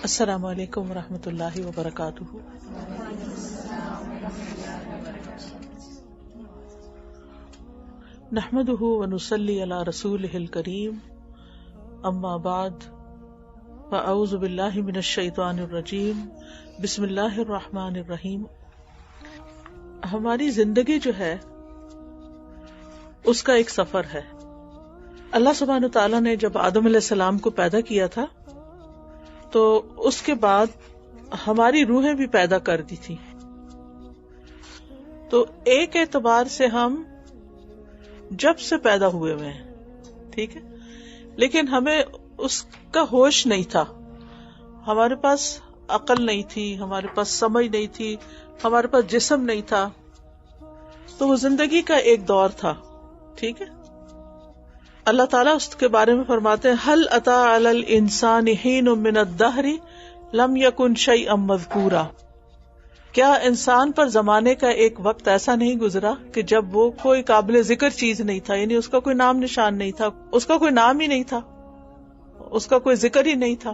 السلام علیکم ورحمۃ اللہ وبرکاتہ۔ نحمده ونصلی علی رسولہ الکریم، اما بعد فاعوذ باللہ من الشیطان الرجیم، بسم اللہ الرحمن الرحیم۔ ہماری زندگی جو ہے اس کا ایک سفر ہے۔ اللہ سبحانہ تعالیٰ نے جب آدم علیہ السلام کو پیدا کیا تھا تو اس کے بعد ہماری روحیں بھی پیدا کر دی تھی، تو ایک اعتبار سے ہم جب سے پیدا ہوئے ہوئے ہیں، ٹھیک ہے، لیکن ہمیں اس کا ہوش نہیں تھا، ہمارے پاس عقل نہیں تھی، ہمارے پاس سمجھ نہیں تھی، ہمارے پاس جسم نہیں تھا، تو وہ زندگی کا ایک دور تھا، ٹھیک ہے۔ اللہ تعالیٰ اس کے بارے میں فرماتے ہیں هل اتى على الانسان حين من الدهر لم يكن شيئا مذكورا، کیا انسان پر زمانے کا ایک وقت ایسا نہیں گزرا کہ جب وہ کوئی قابل ذکر چیز نہیں تھا، یعنی اس کا کوئی نام نشان نہیں تھا، اس کا کوئی نام ہی نہیں تھا، اس کا کوئی ذکر ہی نہیں تھا۔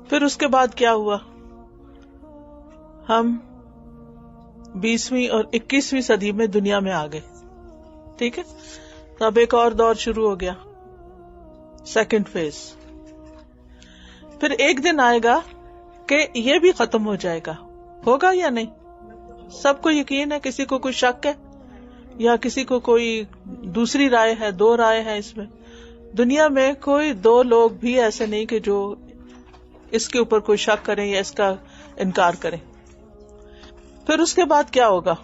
پھر اس کے بعد کیا ہوا؟ ہم 20ویں اور 21ویں صدی میں دنیا میں آ گئے، ٹھیک ہے، تو اب ایک اور دور شروع ہو گیا، سیکنڈ فیز۔ پھر ایک دن آئے گا کہ یہ بھی ختم ہو جائے گا، ہوگا یا نہیں؟ سب کو یقین ہے؟ کسی کو کوئی شک ہے یا کسی کو کوئی دوسری رائے ہے؟ دو رائے ہیں اس میں۔ دنیا میں کوئی دو لوگ بھی ایسے نہیں کہ جو اس کے اوپر کوئی شک کریں یا اس کا انکار کریں۔ پھر اس کے بعد کیا ہوگا؟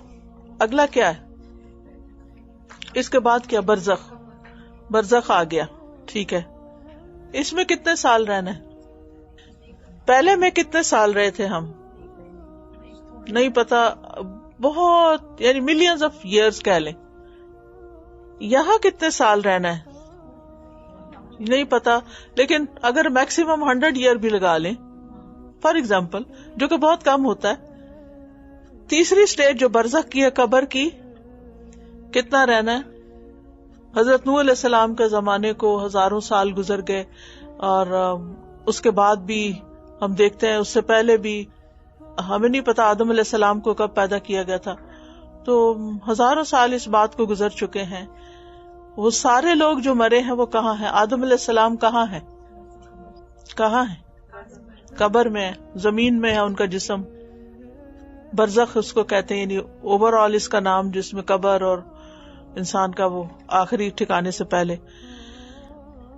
اگلا کیا ہے؟ اس کے بعد کیا؟ برزخ۔ برزخ آ گیا، ٹھیک ہے۔ اس میں کتنے سال رہنا ہے؟ پہلے میں کتنے سال رہے تھے ہم؟ نہیں پتا، بہت، یعنی ملینز آف ایئرز کہہ لیں۔ یہاں کتنے سال رہنا ہے نہیں پتا، لیکن اگر میکسیمم 100 ایئر بھی لگا لیں فار ایگزامپل، جو کہ بہت کم ہوتا ہے۔ تیسری سٹیج جو برزخ کی ہے، قبر کی، کتنا رہنا ہے؟ حضرت نوح علیہ السلام کے زمانے کو ہزاروں سال گزر گئے، اور اس کے بعد بھی ہم دیکھتے ہیں، اس سے پہلے بھی ہمیں نہیں پتا آدم علیہ السلام کو کب پیدا کیا گیا تھا، تو ہزاروں سال اس بات کو گزر چکے ہیں۔ وہ سارے لوگ جو مرے ہیں وہ کہاں ہیں؟ آدم علیہ السلام کہاں ہیں؟ کہاں ہیں؟ قبر میں، زمین میں ہے ان کا جسم۔ برزخ اس کو کہتے ہیں، یعنی اوور آل اس کا نام، جس میں قبر اور انسان کا وہ آخری ٹھکانے سے پہلے۔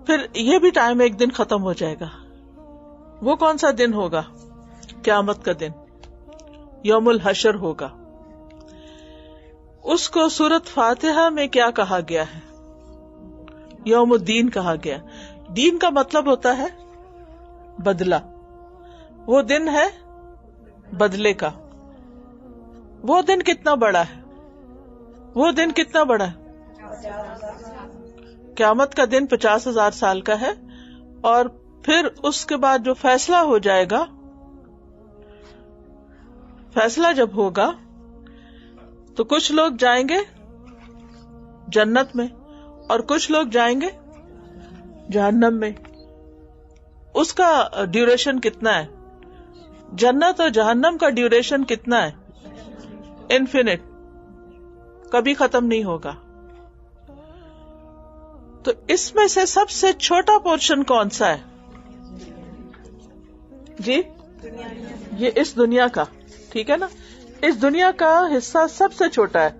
پھر یہ بھی ٹائم ایک دن ختم ہو جائے گا۔ وہ کون سا دن ہوگا؟ قیامت کا دن، یوم الحشر ہوگا۔ اس کو سورۃ فاتحہ میں کیا کہا گیا ہے؟ یوم الدین کہا گیا۔ دین کا مطلب ہوتا ہے بدلہ، وہ دن ہے بدلے کا۔ وہ دن کتنا بڑا ہے؟ وہ دن کتنا بڑا ہے؟ قیامت کا دن 50,000 سال کا ہے، اور پھر اس کے بعد جو فیصلہ ہو جائے گا، فیصلہ جب ہوگا تو کچھ لوگ جائیں گے جنت میں اور کچھ لوگ جائیں گے جہنم میں۔ اس کا ڈیوریشن کتنا ہے؟ جنت اور جہنم کا ڈیوریشن کتنا ہے؟ انفینٹ، کبھی ختم نہیں ہوگا۔ تو اس میں سے سب سے چھوٹا پورشن کون سا ہے؟ جی، یہ اس دنیا کا، ٹھیک ہے نا، اس دنیا کا حصہ سب سے چھوٹا ہے،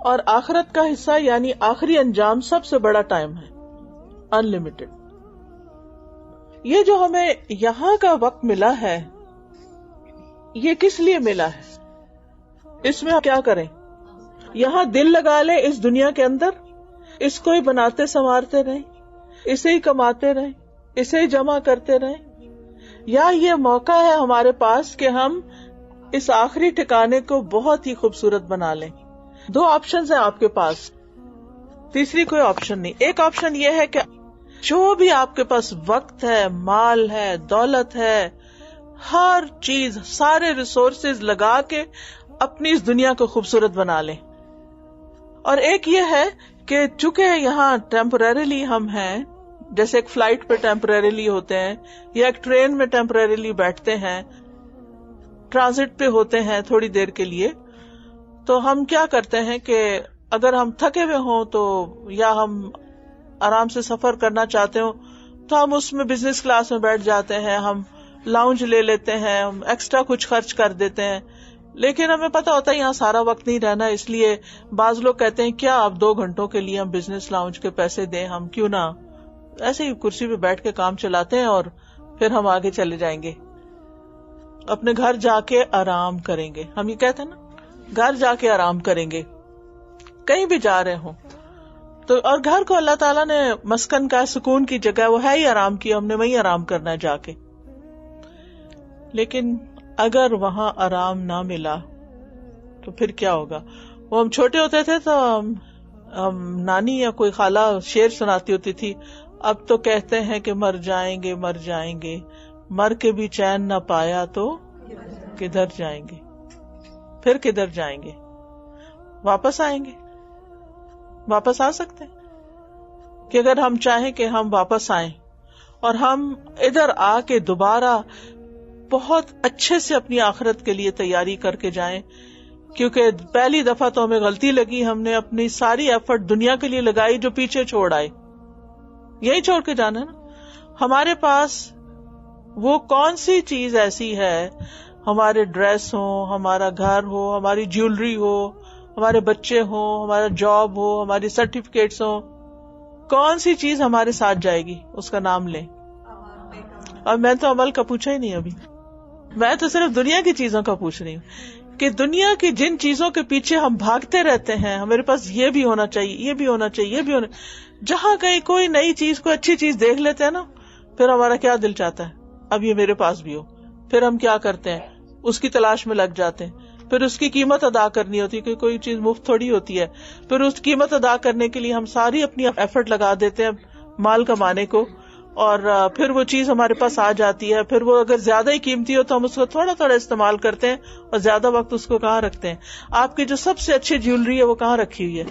اور آخرت کا حصہ یعنی آخری انجام سب سے بڑا ٹائم ہے، انلمیٹڈ۔ یہ جو ہمیں یہاں کا وقت ملا ہے، یہ کس لیے ملا ہے؟ اس میں کیا کریں؟ یہاں دل لگا لیں اس دنیا کے اندر، اس کو ہی بناتے سنوارتے رہیں، اسے ہی کماتے رہیں، اسے ہی جمع کرتے رہیں، یا یہ موقع ہے ہمارے پاس کہ ہم اس آخری ٹھکانے کو بہت ہی خوبصورت بنا لیں۔ دو آپشنز ہیں آپ کے پاس، تیسری کوئی آپشن نہیں۔ ایک آپشن یہ ہے کہ جو بھی آپ کے پاس وقت ہے، مال ہے، دولت ہے، ہر چیز، سارے ریسورسز لگا کے اپنی اس دنیا کو خوبصورت بنا لیں۔ اور ایک یہ ہے کہ چونکہ یہاں ٹیمپوریریلی ہم ہیں، جیسے ایک فلائٹ پہ ٹیمپریریلی ہوتے ہیں یا ایک ٹرین میں ٹیمپریریلی بیٹھتے ہیں, ٹرانزٹ پہ ہوتے ہیں تھوڑی دیر کے لیے, تو ہم کیا کرتے ہیں کہ اگر ہم تھکے ہوئے ہوں تو یا ہم آرام سے سفر کرنا چاہتے ہوں تو ہم اس میں بزنس کلاس میں بیٹھ جاتے ہیں, ہم لاؤنج لے لیتے ہیں, ہم ایکسٹرا کچھ خرچ کر دیتے ہیں. لیکن ہمیں پتا ہوتا ہے یہاں سارا وقت نہیں رہنا, اس لیے بعض لوگ کہتے ہیں کیا آپ 2 گھنٹوں کے لیے ہم بزنس لاؤنج کے پیسے دیں, ہم کیوں نہ ایسے ہی کرسی پہ بیٹھ کے کام چلاتے ہیں اور پھر ہم آگے چلے جائیں گے, اپنے گھر جا کے آرام کریں گے. ہم یہ کہتے ہیں نا گھر جا کے آرام کریں گے, کہیں بھی جا رہے ہوں تو. اور گھر کو اللہ تعالیٰ نے مسکن کا, سکون کی جگہ, وہ ہے ہی آرام کی, ہم نے وہیں آرام کرنا ہے جا کے. لیکن اگر وہاں آرام نہ ملا تو پھر کیا ہوگا؟ وہ ہم چھوٹے ہوتے تھے تو ہم نانی یا کوئی خالہ شعر سناتی ہوتی تھی, اب تو کہتے ہیں کہ مر جائیں گے مر جائیں گے, مر کے بھی چین نہ پایا تو کدھر جائیں گے. پھر کدھر جائیں گے؟ واپس آئیں گے؟ واپس آ سکتے ہیں کہ اگر ہم چاہیں کہ ہم واپس آئیں اور ہم ادھر آ کے دوبارہ بہت اچھے سے اپنی آخرت کے لیے تیاری کر کے جائیں, کیونکہ پہلی دفعہ تو ہمیں غلطی لگی, ہم نے اپنی ساری ایفرٹ دنیا کے لیے لگائی جو پیچھے چھوڑ آئے. یہی چھوڑ کے جانا ہے نا. ہمارے پاس وہ کون سی چیز ایسی ہے, ہمارے ڈریس ہو, ہمارا گھر ہو, ہماری جیولری ہو, ہمارے بچے ہوں, ہمارا جاب ہو, ہماری سرٹیفکیٹس ہوں, کون سی چیز ہمارے ساتھ جائے گی؟ اس کا نام لیں. اور میں تو عمل کا پوچھا ہی نہیں ابھی, میں تو صرف دنیا کی چیزوں کا پوچھ رہی ہوں کہ دنیا کی جن چیزوں کے پیچھے ہم بھاگتے رہتے ہیں, ہمارے پاس یہ بھی ہونا چاہیے, یہ بھی ہونا چاہیے, یہ بھی ہونا, جہاں کہیں کوئی نئی چیز, کوئی اچھی چیز دیکھ لیتے ہیں نا, پھر ہمارا کیا دل چاہتا ہے اب یہ میرے پاس بھی ہو. پھر ہم کیا کرتے ہیں, اس کی تلاش میں لگ جاتے ہیں. پھر اس کی قیمت ادا کرنی ہوتی ہے, کہ کوئی چیز مفت تھوڑی ہوتی ہے. پھر اس قیمت ادا کرنے کے لیے ہم ساری اپنی ایفرٹ لگا دیتے ہیں مال کمانے کو, اور پھر وہ چیز ہمارے پاس آ جاتی ہے. پھر وہ اگر زیادہ ہی قیمتی ہو تو ہم اس کو تھوڑا تھوڑا استعمال کرتے ہیں اور زیادہ وقت اس کو کہاں رکھتے ہیں. آپ کی جو سب سے اچھی جیولری ہے وہ کہاں رکھی ہوئی ہے؟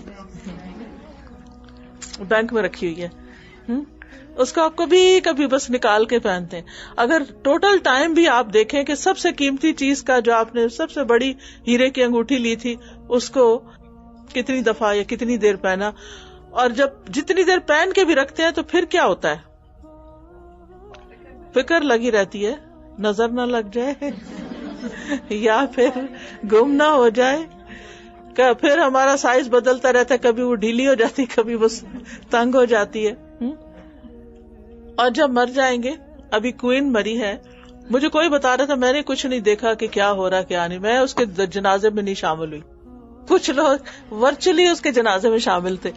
بینک میں رکھی ہوئی ہے. اس کو آپ کبھی کبھی بس نکال کے پہنتے ہیں. اگر ٹوٹل ٹائم بھی آپ دیکھیں کہ سب سے قیمتی چیز کا جو آپ نے سب سے بڑی ہیرے کی انگوٹھی لی تھی, اس کو کتنی دفعہ یا کتنی دیر پہنا, اور جب جتنی دیر پہن کے بھی رکھتے ہیں تو پھر کیا ہوتا ہے؟ فکر لگی رہتی ہے نظر نہ لگ جائے یا پھر گم نہ ہو جائے. پھر ہمارا سائز بدلتا رہتا ہے, کبھی وہ ڈھیلی ہو جاتی, کبھی وہ تنگ ہو جاتی ہے. اور جب مر جائیں گے, ابھی کوئین مری ہے, مجھے کوئی بتا رہا تھا, میں نے کچھ نہیں دیکھا کہ کیا ہو رہا کیا نہیں, میں اس کے جنازے میں نہیں شامل ہوئی. کچھ لوگ ورچولی اس کے جنازے میں شامل تھے,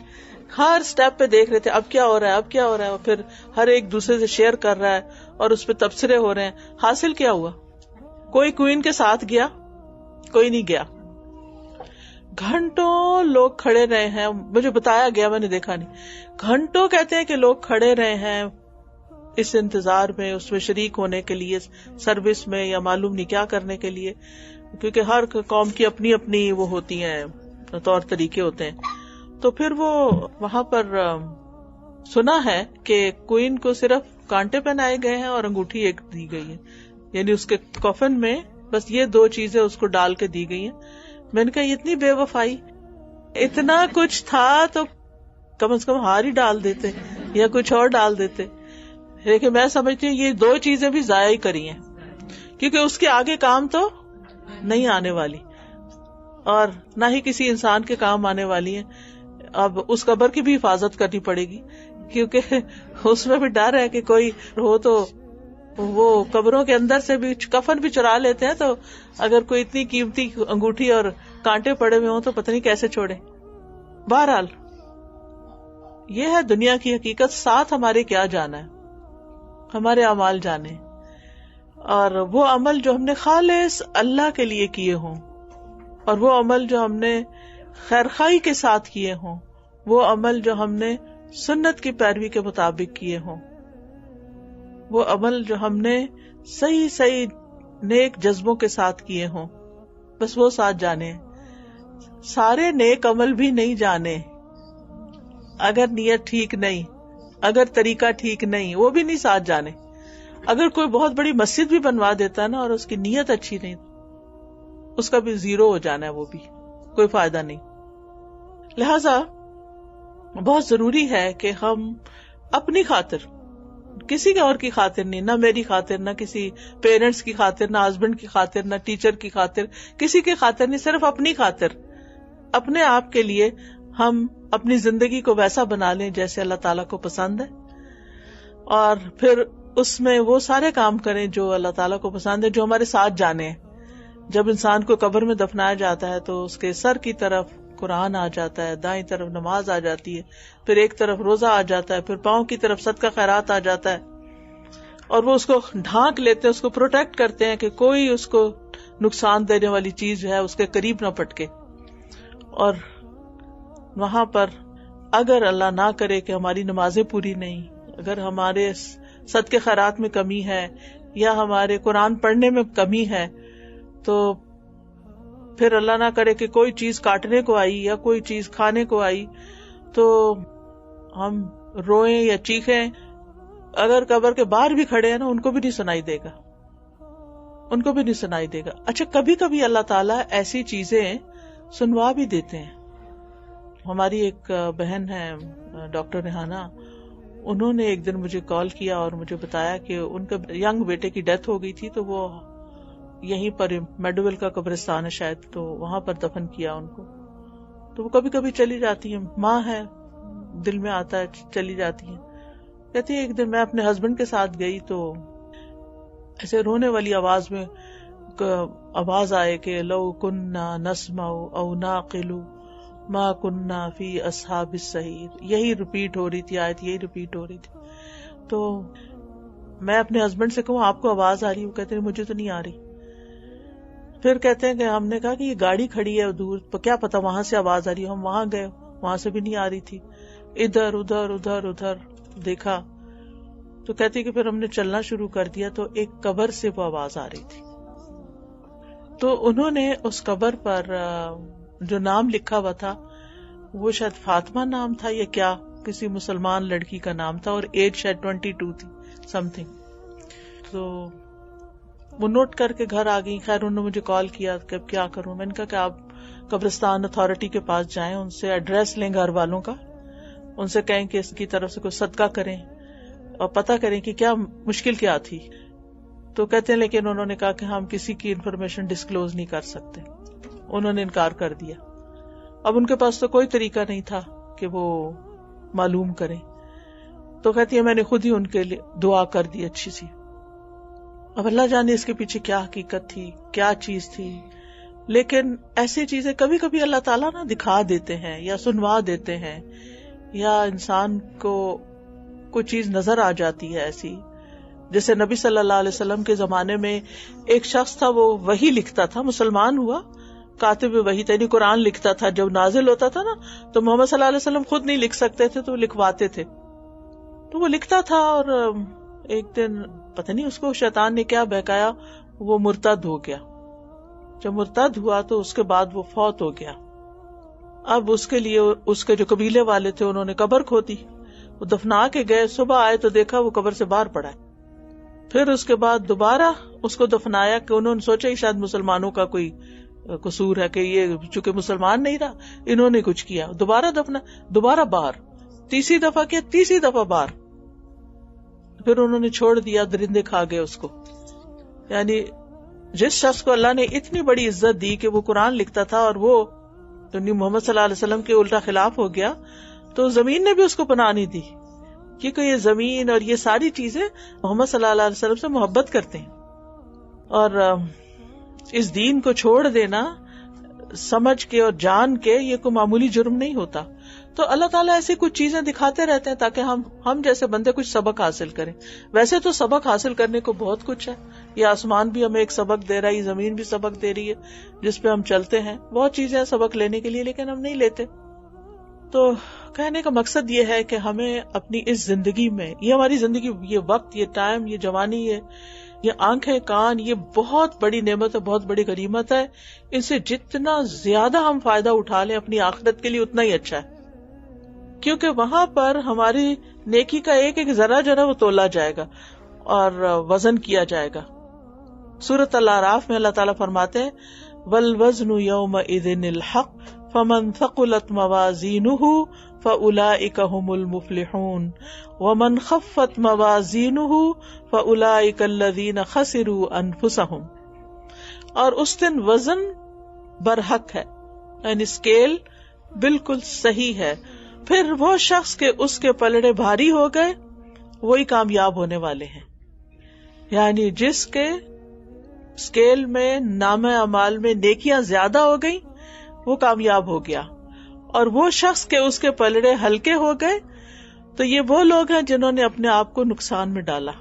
ہر سٹیپ پہ دیکھ رہے تھے اب کیا ہو رہا ہے, اب کیا ہو رہا ہے. پھر ہر ایک دوسرے سے شیئر کر رہا ہے اور اس پہ تبصرے ہو رہے ہیں. حاصل کیا ہوا؟ کوئی کوئین کے ساتھ گیا؟ کوئی نہیں گیا. گھنٹوں لوگ کھڑے رہے ہیں, مجھے بتایا گیا, میں نے دیکھا نہیں. گھنٹوں کہتے ہیں کہ لوگ کھڑے رہے ہیں اس انتظار میں, اس میں شریک ہونے کے لیے, سروس میں یا معلوم نہیں کیا کرنے کے لیے, کیونکہ ہر قوم کی اپنی اپنی وہ ہوتی ہیں, طور طریقے ہوتے ہیں. تو پھر وہ وہاں پر سنا ہے کہ کوئین کو صرف کانٹے پہنائے گئے ہیں اور انگوٹھی ایک دی گئی ہے, یعنی اس کے کفن میں بس یہ 2 چیزیں اس کو ڈال کے دی گئی ہیں. میں نے کہا اتنی بے وفائی, اتنا کچھ تھا تو کم از کم ہار ہی ڈال دیتے یا کچھ اور ڈال دیتے. لیکن میں سمجھتی ہوں یہ 2 چیزیں بھی ضائع ہی کری ہیں, کیونکہ اس کے آگے کام تو نہیں آنے والی اور نہ ہی کسی انسان کے کام آنے والی ہیں. اب اس قبر کی بھی حفاظت کرنی پڑے گی, کیونکہ اس میں بھی ڈر ہے کہ کوئی ہو تو وہ قبروں کے اندر سے بھی کفن بھی چرا لیتے ہیں, تو اگر کوئی اتنی قیمتی انگوٹھی اور کانٹے پڑے ہوئے ہوں تو پتہ نہیں کیسے چھوڑے. بہرحال یہ ہے دنیا کی حقیقت. ساتھ ہمارے کیا جانا ہے, ہمارے اعمال جانے, اور وہ عمل جو ہم نے خالص اللہ کے لیے کیے ہوں, اور وہ عمل جو ہم نے خیرخواہی کے ساتھ کیے ہوں, وہ عمل جو ہم نے سنت کی پیروی کے مطابق کیے ہوں, وہ عمل جو ہم نے صحیح صحیح نیک جذبوں کے ساتھ کیے ہوں, بس وہ ساتھ جانے. سارے نیک عمل بھی نہیں جانے اگر نیت ٹھیک نہیں, اگر طریقہ ٹھیک نہیں، وہ بھی نہیں ساتھ جانے. اگر کوئی بہت بڑی مسجد بھی بنوا دیتا ہے نا اور اس کی نیت اچھی نہیں، اس کا بھی زیرو ہو جانا ہے، وہ بھی کوئی فائدہ نہیں. لہذا بہت ضروری ہے کہ ہم اپنی خاطر، کسی اور کی خاطر نہیں، نہ میری خاطر، نہ کسی پیرنٹس کی خاطر، نہ ہسبینڈ کی خاطر، نہ ٹیچر کی خاطر، کسی کی خاطر نہیں، صرف اپنی خاطر، اپنے آپ کے لیے ہم اپنی زندگی کو ویسا بنا لیں جیسے اللہ تعالیٰ کو پسند ہے، اور پھر اس میں وہ سارے کام کریں جو اللہ تعالیٰ کو پسند ہے، جو ہمارے ساتھ جانے ہیں. جب انسان کو قبر میں دفنایا جاتا ہے تو اس کے سر کی طرف قرآن آ جاتا ہے، دائیں طرف نماز آ جاتی ہے، پھر ایک طرف روزہ آ جاتا ہے، پھر پاؤں کی طرف صدقہ خیرات آ جاتا ہے، اور وہ اس کو ڈھانک لیتے ہیں، اس کو پروٹیکٹ کرتے ہیں کہ کوئی اس کو نقصان دینے والی چیز جو ہے اس کے قریب نہ پٹکے. اور وہاں پر اگر اللہ نہ کرے کہ ہماری نمازیں پوری نہیں، اگر ہمارے صدقے خیرات میں کمی ہے یا ہمارے قرآن پڑھنے میں کمی ہے، تو پھر اللہ نہ کرے کہ کوئی چیز کاٹنے کو آئی یا کوئی چیز کھانے کو آئی تو ہم روئیں یا چیخیں. اگر قبر کے باہر بھی کھڑے ہیں نا، ان کو بھی نہیں سنائی دے گا، ان کو بھی نہیں سنائی دے گا. اچھا، کبھی کبھی اللہ تعالیٰ ایسی چیزیں سنوا بھی دیتے ہیں. ہماری ایک بہن ہے ڈاکٹر ریحانہ، انہوں نے ایک دن مجھے کال کیا اور مجھے بتایا کہ ان کے ینگ بیٹے کی ڈیتھ ہو گئی تھی، تو وہ یہیں پر میڈویل کا قبرستان ہے شاید، تو وہاں پر دفن کیا ان کو. تو وہ کبھی کبھی چلی جاتی ہیں، ماں ہے، دل میں آتا ہے، چلی جاتی ہیں. کہتی ہے ایک دن میں اپنے ہسبینڈ کے ساتھ گئی تو ایسے رونے والی آواز میں آواز آئے کہ لو کننا نسمع او ناقل ما کننا فی اصحاب السعیر. یہی ریپیٹ ہو رہی تھی آیت، یہی ریپیٹ ہو رہی تھی. تو میں اپنے ہسبینڈ سے کہوں آپ کو آواز آ رہی؟ وہ کہتے ہیں مجھے تو نہیں آ رہی. پھر کہتے ہیں کہ ہم نے کہا کہ یہ گاڑی کھڑی ہے دور، تو کیا پتا وہاں سے آواز آ رہی ہے. ہم وہاں گئے، وہاں سے بھی نہیں آ رہی تھی. ادھر ادھر ادھر ادھر دیکھا تو کہتی کہ پھر ہم نے چلنا شروع کر دیا تو ایک قبر سے وہ آواز آ رہی تھی. تو انہوں نے اس قبر پر جو نام لکھا ہوا تھا وہ شاید فاطمہ نام تھا یا کیا، کسی مسلمان لڑکی کا نام تھا، اور ایج شاید 22 تھی سم تھنگ. تو وہ نوٹ کر کے گھر آ گئی. خیر انہوں نے مجھے کال کیا کہ اب کیا کروں. میں نے کہا کہ آپ قبرستان اتھارٹی کے پاس جائیں، ان سے ایڈریس لیں گھر والوں کا، ان سے کہیں کہ اس کی طرف سے کوئی صدقہ کریں اور پتہ کریں کہ کیا مشکل کیا تھی. تو کہتے ہیں لیکن انہوں نے کہا کہ ہم کسی کی انفارمیشن ڈسکلوز نہیں کر سکتے. انہوں نے انکار کر دیا. اب ان کے پاس تو کوئی طریقہ نہیں تھا کہ وہ معلوم کریں. تو کہتی ہے میں نے خود ہی ان کے لیے دعا کر دی اچھی سی. اب اللہ جانے اس کے پیچھے کیا حقیقت تھی، کیا چیز تھی. لیکن ایسی چیزیں کبھی کبھی اللہ تعالیٰ نہ دکھا دیتے ہیں یا سنوا دیتے ہیں، یا انسان کو کوئی چیز نظر آ جاتی ہے ایسی. جیسے نبی صلی اللہ علیہ وسلم کے زمانے میں ایک شخص تھا، وہ وحی لکھتا تھا، مسلمان ہوا، کاتب وحی یعنی قرآن لکھتا تھا. جب نازل ہوتا تھا نا تو محمد صلی اللہ علیہ وسلم خود نہیں لکھ سکتے تھے تو وہ لکھواتے تھے. تو وہ لکھتا تھا اور ایک دن پتہ نہیں اس کو شیطان نے کیا بہکایا، وہ مرتد ہو گیا. جب مرتد ہوا تو اس کے بعد وہ فوت ہو گیا. اب اس کے لیے اس کے جو قبیلے والے تھے انہوں نے قبر کھودی، وہ دفنا کے گئے. صبح آئے تو دیکھا وہ قبر سے باہر پڑا ہے. پھر اس کے بعد دوبارہ اس کو دفنایا کہ انہوں نے سوچا کہ شاید مسلمانوں کا کوئی قصور ہے کہ یہ چونکہ مسلمان نہیں رہا انہوں نے کچھ کیا. دوبارہ دفنا، دوبارہ باہر، تیسری دفعہ کیا، تیسری دفعہ باہر. پھر انہوں نے چھوڑ دیا، درندے کھا گئے اس کو. یعنی جس شخص کو اللہ نے اتنی بڑی عزت دی کہ وہ قرآن لکھتا تھا اور وہ محمد صلی اللہ علیہ وسلم کے الٹا خلاف ہو گیا، تو زمین نے بھی اس کو پناہ نہیں دی، کیونکہ یہ زمین اور یہ ساری چیزیں محمد صلی اللہ علیہ وسلم سے محبت کرتے ہیں. اور اس دین کو چھوڑ دینا سمجھ کے اور جان کے یہ کوئی معمولی جرم نہیں ہوتا. تو اللہ تعالیٰ ایسی کچھ چیزیں دکھاتے رہتے ہیں تاکہ ہم جیسے بندے کچھ سبق حاصل کریں. ویسے تو سبق حاصل کرنے کو بہت کچھ ہے. یہ آسمان بھی ہمیں ایک سبق دے رہا ہے، یہ زمین بھی سبق دے رہی ہے جس پہ ہم چلتے ہیں. بہت چیزیں ہیں سبق لینے کے لیے لیکن ہم نہیں لیتے. تو کہنے کا مقصد یہ ہے کہ ہمیں اپنی اس زندگی میں، یہ ہماری زندگی، یہ وقت، یہ ٹائم، یہ جوانی، یہ آنکھیں، کان، یہ بہت بڑی نعمت ہے، بہت بڑی غنیمت ہے. ان سے جتنا زیادہ ہم فائدہ اٹھا لیں اپنی آخرت کے لیے اتنا ہی اچھا ہے. کیونکہ وہاں پر ہماری نیکی کا ایک ایک ذرہ جو ہے وہ تولا جائے گا اور وزن کیا جائے گا. سورۃ الاعراف میں اللہ تعالیٰ فرماتے ہیں والوزن یومئذ الحق فمن ثقلت موازینہ فاولئک هم المفلحون ومن خفت موازینہ فاولئک الذین خسروا انفسهم. اور اس دن وزن برحق ہے، یعنی اسکیل بالکل صحیح ہے. پھر وہ شخص کے اس کے پلڑے بھاری ہو گئے وہی کامیاب ہونے والے ہیں. یعنی جس کے اسکیل میں نامہ اعمال میں نیکیاں زیادہ ہو گئی وہ کامیاب ہو گیا، اور وہ شخص کے اس کے پلڑے ہلکے ہو گئے تو یہ وہ لوگ ہیں جنہوں نے اپنے آپ کو نقصان میں ڈالا.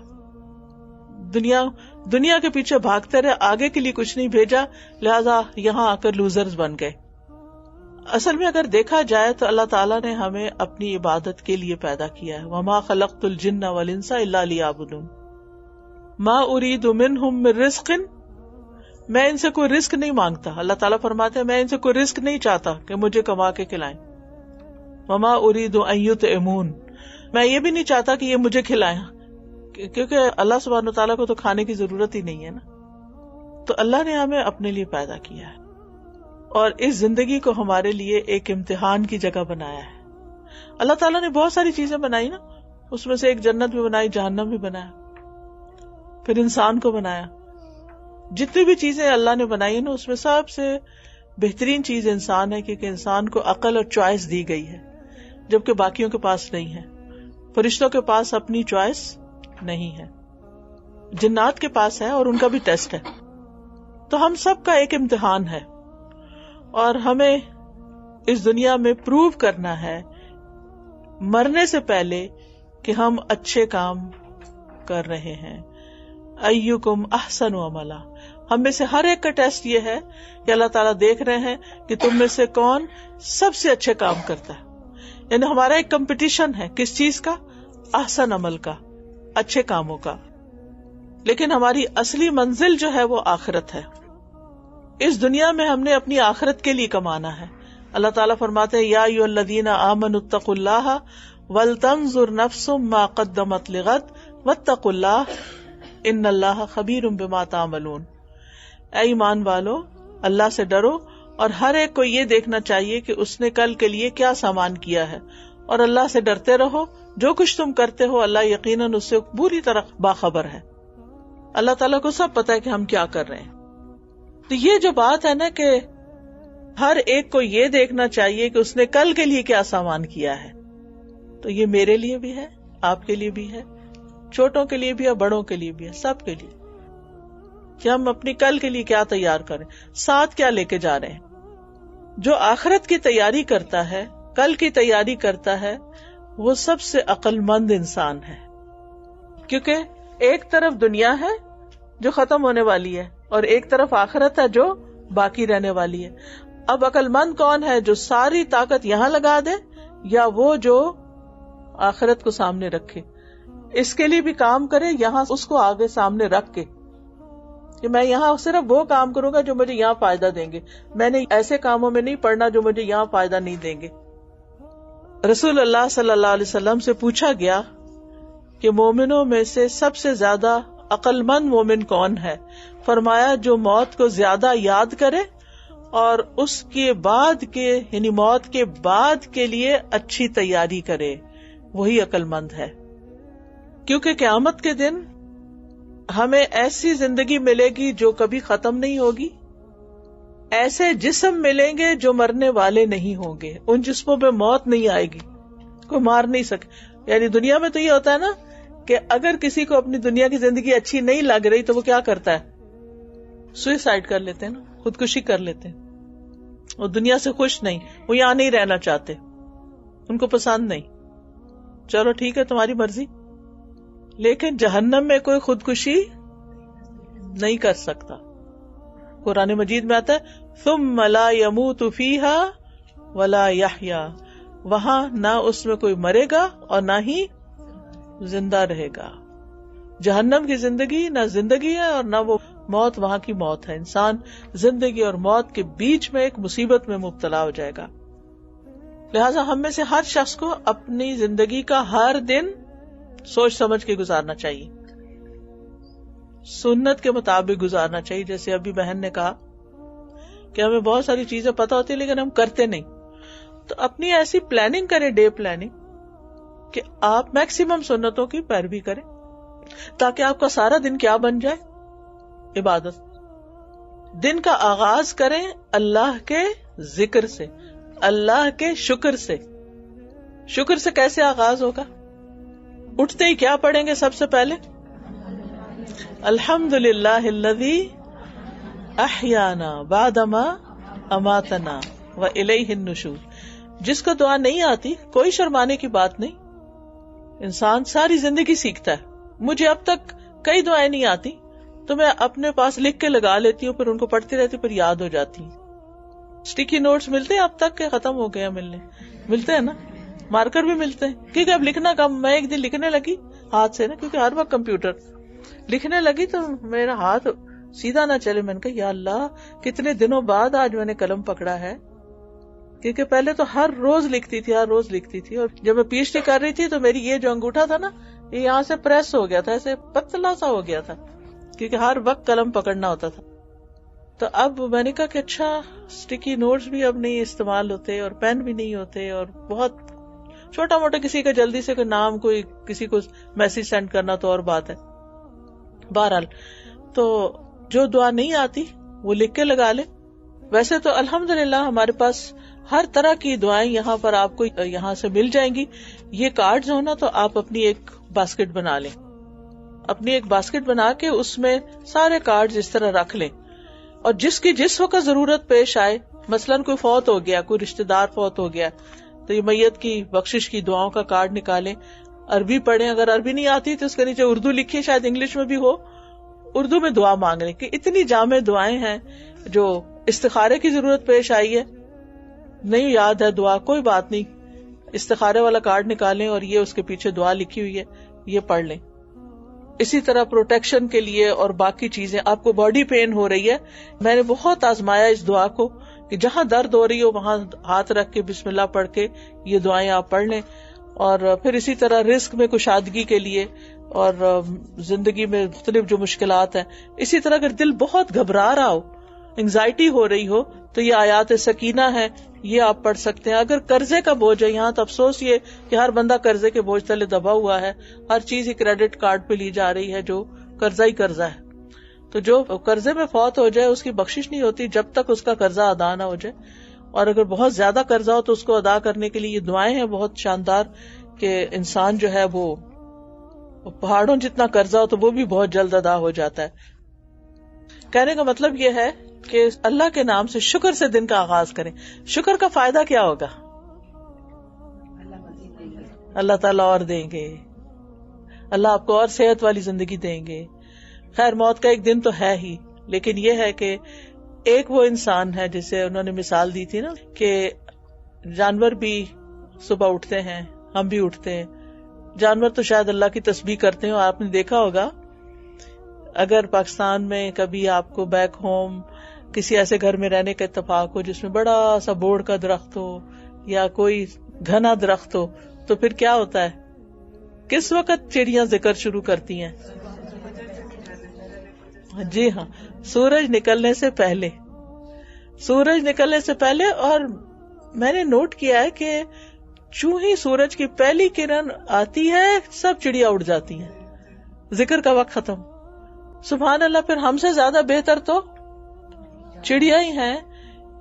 دنیا کے پیچھے بھاگتے رہے، آگے کے لیے کچھ نہیں بھیجا، لہذا یہاں آ کر لوزرز بن گئے. اصل میں اگر دیکھا جائے تو اللہ تعالیٰ نے ہمیں اپنی عبادت کے لیے پیدا کیا ہے. وما خلقت الجن والانس الا لیعبدون ما اريد منهم من رزق. میں ان سے کوئی رزق نہیں مانگتا. اللہ تعالیٰ فرماتے ہیں میں ان سے کوئی رزق نہیں چاہتا کہ مجھے کما کے کھلائیں. وما اريد ان يطعمون. میں یہ بھی نہیں چاہتا کہ یہ مجھے کھلائیں، کیونکہ اللہ سبحانہ وتعالیٰ کو تو کھانے کی ضرورت ہی نہیں ہے نا. تو اللہ نے ہمیں اپنے لیے پیدا کیا ہے اور اس زندگی کو ہمارے لیے ایک امتحان کی جگہ بنایا ہے. اللہ تعالیٰ نے بہت ساری چیزیں بنائی نا، اس میں سے ایک جنت بھی بنائی، جہنم بھی بنایا، پھر انسان کو بنایا. جتنی بھی چیزیں اللہ نے بنائی نا اس میں سب سے بہترین چیز انسان ہے، کیونکہ انسان کو عقل اور چوائس دی گئی ہے جبکہ باقیوں کے پاس نہیں ہے. فرشتوں کے پاس اپنی چوائس نہیں ہے، جنات کے پاس ہے اور ان کا بھی ٹیسٹ ہے. تو ہم سب کا ایک امتحان ہے اور ہمیں اس دنیا میں پروو کرنا ہے مرنے سے پہلے کہ ہم اچھے کام کر رہے ہیں. ایکم احسن عملا. ہم میں سے ہر ایک کا ٹیسٹ یہ ہے کہ اللہ تعالیٰ دیکھ رہے ہیں کہ تم میں سے کون سب سے اچھے کام کرتا ہے. یعنی ہمارا ایک کمپٹیشن ہے کس چیز کا؟ احسن عمل کا، اچھے کاموں کا. لیکن ہماری اصلی منزل جو ہے وہ آخرت ہے. اس دنیا میں ہم نے اپنی آخرت کے لیے کمانا ہے. اللہ تعالیٰ فرماتے ہیں یا ایھا الذین آمنوا اتقوا اللہ ولتنظر نفس ما قدمت لغد واتقوا اللہ ان اللہ خبیر بما تعملون. اے ایمان والو، اللہ سے ڈرو اور ہر ایک کو یہ دیکھنا چاہیے کہ اس نے کل کے لیے کیا سامان کیا ہے، اور اللہ سے ڈرتے رہو. جو کچھ تم کرتے ہو اللہ یقیناً اس سے پوری طرح باخبر ہے. اللہ تعالیٰ کو سب پتا ہے کہ ہم کیا کر رہے ہیں. تو یہ جو بات ہے نا کہ ہر ایک کو یہ دیکھنا چاہیے کہ اس نے کل کے لیے کیا سامان کیا ہے، تو یہ میرے لیے بھی ہے، آپ کے لیے بھی ہے، چھوٹوں کے لیے بھی ہے، بڑوں کے لیے بھی ہے، سب کے لیے، کہ ہم اپنی کل کے لیے کیا تیار کریں، ساتھ کیا لے کے جا رہے ہیں. جو آخرت کی تیاری کرتا ہے، کل کی تیاری کرتا ہے، وہ سب سے عقل مند انسان ہے. کیونکہ ایک طرف دنیا ہے جو ختم ہونے والی ہے اور ایک طرف آخرت ہے جو باقی رہنے والی ہے. اب عقل مند کون ہے؟ جو ساری طاقت یہاں لگا دے یا وہ جو آخرت کو سامنے رکھے، اس کے لیے بھی کام کرے یہاں اس کو آگے سامنے رکھ کے کہ میں یہاں صرف وہ کام کروں گا جو مجھے یہاں فائدہ دیں گے، میں نے ایسے کاموں میں نہیں پڑنا جو مجھے یہاں فائدہ نہیں دیں گے. رسول اللہ صلی اللہ علیہ وسلم سے پوچھا گیا کہ مومنوں میں سے سب سے زیادہ عقل مند مومن کون ہے؟ فرمایا جو موت کو زیادہ یاد کرے اور اس کے بعد کے یعنی موت کے بعد کے لیے اچھی تیاری کرے، وہی عقل مند ہے. کیونکہ قیامت کے دن ہمیں ایسی زندگی ملے گی جو کبھی ختم نہیں ہوگی، ایسے جسم ملیں گے جو مرنے والے نہیں ہوں گے، ان جسموں پہ موت نہیں آئے گی، کوئی مار نہیں سکے. یعنی دنیا میں تو یہ ہوتا ہے نا کہ اگر کسی کو اپنی دنیا کی زندگی اچھی نہیں لگ رہی تو وہ کیا کرتا ہے؟ سوئسائڈ کر لیتے ہیں نا، خودکشی کر لیتے ہیں. وہ دنیا سے خوش نہیں، وہ یہاں نہیں رہنا چاہتے، ان کو پسند نہیں. چلو ٹھیک ہے تمہاری مرضی. لیکن جہنم میں کوئی خودکشی نہیں کر سکتا. قرآن مجید میں آتا ہے ثم لا يموت فيها ولا يحيا، وہاں نہ اس میں کوئی مرے گا اور نہ ہی زندہ رہے گا. جہنم کی زندگی نہ زندگی ہے اور نہ وہ موت وہاں کی موت ہے. انسان زندگی اور موت کے بیچ میں ایک مصیبت میں مبتلا ہو جائے گا. لہٰذا ہم میں سے ہر شخص کو اپنی زندگی کا ہر دن سوچ سمجھ کے گزارنا چاہیے، سنت کے مطابق گزارنا چاہیے. جیسے ابھی بہن نے کہا کہ ہمیں بہت ساری چیزیں پتہ ہوتی ہیں لیکن ہم کرتے نہیں، تو اپنی ایسی پلاننگ کریں، ڈے پلاننگ، کہ آپ میکسیمم سنتوں کی پیروی کریں تاکہ آپ کا سارا دن کیا بن جائے؟ عبادت. دن کا آغاز کریں اللہ کے ذکر سے، اللہ کے شکر سے. شکر سے کیسے آغاز ہوگا؟ اٹھتے ہی کیا پڑھیں گے؟ سب سے پہلے الحمدللہ الذی احیانا بعدما اماتنا والیہ النشور. جس کو دعا نہیں آتی کوئی شرمانے کی بات نہیں، انسان ساری زندگی سیکھتا ہے. مجھے اب تک کئی دعائیں نہیں آتی تو میں اپنے پاس لکھ کے لگا لیتی ہوں، پھر ان کو پڑھتی رہتی ہوں، پھر یاد ہو جاتی ہیں. اسٹیکی نوٹس ملتے ہیں اب تک کہ ختم ہو گیا؟ ملتے ہیں نا. مارکر بھی ملتے ہیں کیونکہ اب لکھنا کم. میں ایک دن لکھنے لگی ہاتھ سے نا، کیونکہ ہر وقت کمپیوٹر لکھنے لگی تو میرا ہاتھ سیدھا نہ چلے. میں نے کہا یا اللہ کتنے دنوں بعد آج میں نے قلم پکڑا ہے، کیونکہ پہلے تو ہر روز لکھتی تھی. اور جب میں پی ایچ ڈی کر رہی تھی تو میری یہ جو انگوٹھا تھا نا، یہ یہاں سے پریس ہو گیا تھا، ایسے پتلا سا ہو گیا تھا، کیونکہ ہر وقت قلم پکڑنا ہوتا تھا. تو اب میں نے کہا کہ اچھا اسٹیکی نوٹس بھی اب نہیں استعمال ہوتے اور پین بھی نہیں ہوتے، اور بہت چھوٹا موٹا کسی کا جلدی سے کوئی نام، کوئی کسی کو میسج سینڈ کرنا تو اور بات ہے. بہرحال تو جو دعا نہیں آتی وہ لکھ کے لگا لے. ویسے تو الحمدللہ ہمارے پاس ہر طرح کی دعائیں یہاں پر آپ کو یہاں سے مل جائیں گی. یہ کارڈز ہونا تو آپ اپنی ایک باسکٹ بنا لیں، اپنی ایک باسکٹ بنا کے اس میں سارے کارڈز اس طرح رکھ لیں، اور جس کی جس وقت ضرورت پیش آئے، مثلاً کوئی فوت ہو گیا، کوئی رشتہ دار فوت ہو گیا، تو یہ میت کی بخشش کی دعاؤں کا کارڈ نکالیں، عربی پڑھیں. اگر عربی نہیں آتی تو اس کے نیچے اردو لکھیے، شاید انگلش میں بھی ہو، اردو میں دعا مانگ لیں. کہ اتنی جامع دعائیں ہیں. جو استخارے کی ضرورت پیش آئی ہے، نہیں یاد ہے دعا، کوئی بات نہیں، استخارے والا کارڈ نکالیں اور یہ اس کے پیچھے دعا لکھی ہوئی ہے، یہ پڑھ لیں. اسی طرح پروٹیکشن کے لیے اور باقی چیزیں. آپ کو باڈی پین ہو رہی ہے، میں نے بہت آزمایا اس دعا کو کہ جہاں درد ہو رہی ہو وہاں ہاتھ رکھ کے بسم اللہ پڑھ کے یہ دعائیں آپ پڑھ لیں. اور پھر اسی طرح رزق میں کشادگی کے لیے اور زندگی میں مختلف جو مشکلات ہیں، اسی طرح اگر دل بہت گھبرا رہا ہو، انگزائٹی ہو رہی ہو، تو یہ آیات سکینہ ہے، یہ آپ پڑھ سکتے ہیں. اگر قرضے کا بوجھ ہے، یہاں تو افسوس یہ کہ ہر بندہ قرضے کے بوجھ تلے دبا ہوا ہے، ہر چیز ہی کریڈٹ کارڈ پہ لی جا رہی ہے، جو قرضہ ہی قرضہ ہے. تو جو قرضے میں فوت ہو جائے اس کی بخشش نہیں ہوتی جب تک اس کا قرضہ ادا نہ ہو جائے. اور اگر بہت زیادہ قرضہ ہو تو اس کو ادا کرنے کے لیے یہ دعائیں ہیں بہت شاندار، کہ انسان جو ہے وہ پہاڑوں جتنا قرضہ ہو تو وہ بھی بہت جلد ادا ہو جاتا ہے. کہنے کا مطلب یہ ہے کہ اللہ کے نام سے شکر سے دن کا آغاز کریں. شکر کا فائدہ کیا ہوگا؟ اللہ تعالیٰ اور دیں گے، اللہ آپ کو اور صحت والی زندگی دیں گے. خیر موت کا ایک دن تو ہے ہی، لیکن یہ ہے کہ ایک وہ انسان ہے جسے انہوں نے مثال دی تھی نا کہ جانور بھی صبح اٹھتے ہیں، ہم بھی اٹھتے ہیں. جانور تو شاید اللہ کی تسبیح کرتے ہیں. آپ نے دیکھا ہوگا اگر پاکستان میں کبھی آپ کو بیک ہوم کسی ایسے گھر میں رہنے کا اتفاق ہو جس میں بڑا سا بوڑ کا درخت ہو یا کوئی گھنا درخت ہو، تو پھر کیا ہوتا ہے؟ کس وقت چڑیاں ذکر شروع کرتی ہیں؟ جی ہاں، سورج نکلنے سے پہلے. سورج نکلنے سے پہلے. اور میں نے نوٹ کیا ہے کہ چوں ہی سورج کی پہلی کرن آتی ہے سب چڑیا اڑ جاتی ہیں، ذکر کا وقت ختم. سبحان اللہ. پھر ہم سے زیادہ بہتر تو چڑیا ہی ہیں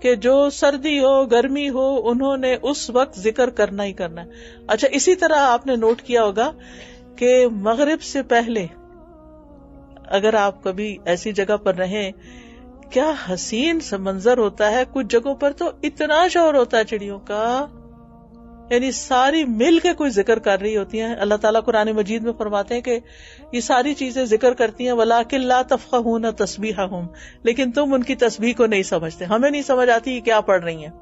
کہ جو سردی ہو گرمی ہو انہوں نے اس وقت ذکر کرنا ہی کرنا ہے. اچھا اسی طرح آپ نے نوٹ کیا ہوگا کہ مغرب سے پہلے اگر آپ کبھی ایسی جگہ پر رہیں، کیا حسین سا منظر ہوتا ہے. کچھ جگہوں پر تو اتنا شور ہوتا ہے چڑیوں کا، یعنی ساری مل کے کوئی ذکر کر رہی ہوتی ہیں. اللہ تعالیٰ قرآن مجید میں فرماتے ہیں کہ یہ ساری چیزیں ذکر کرتی ہیں، وَلَٰكِن لَا تَفْقَهُونَ تَسْبِيحَهُمْ، لیکن تم ان کی تسبیح کو نہیں سمجھتے. ہمیں نہیں سمجھ آتی یہ کیا پڑھ رہی ہیں.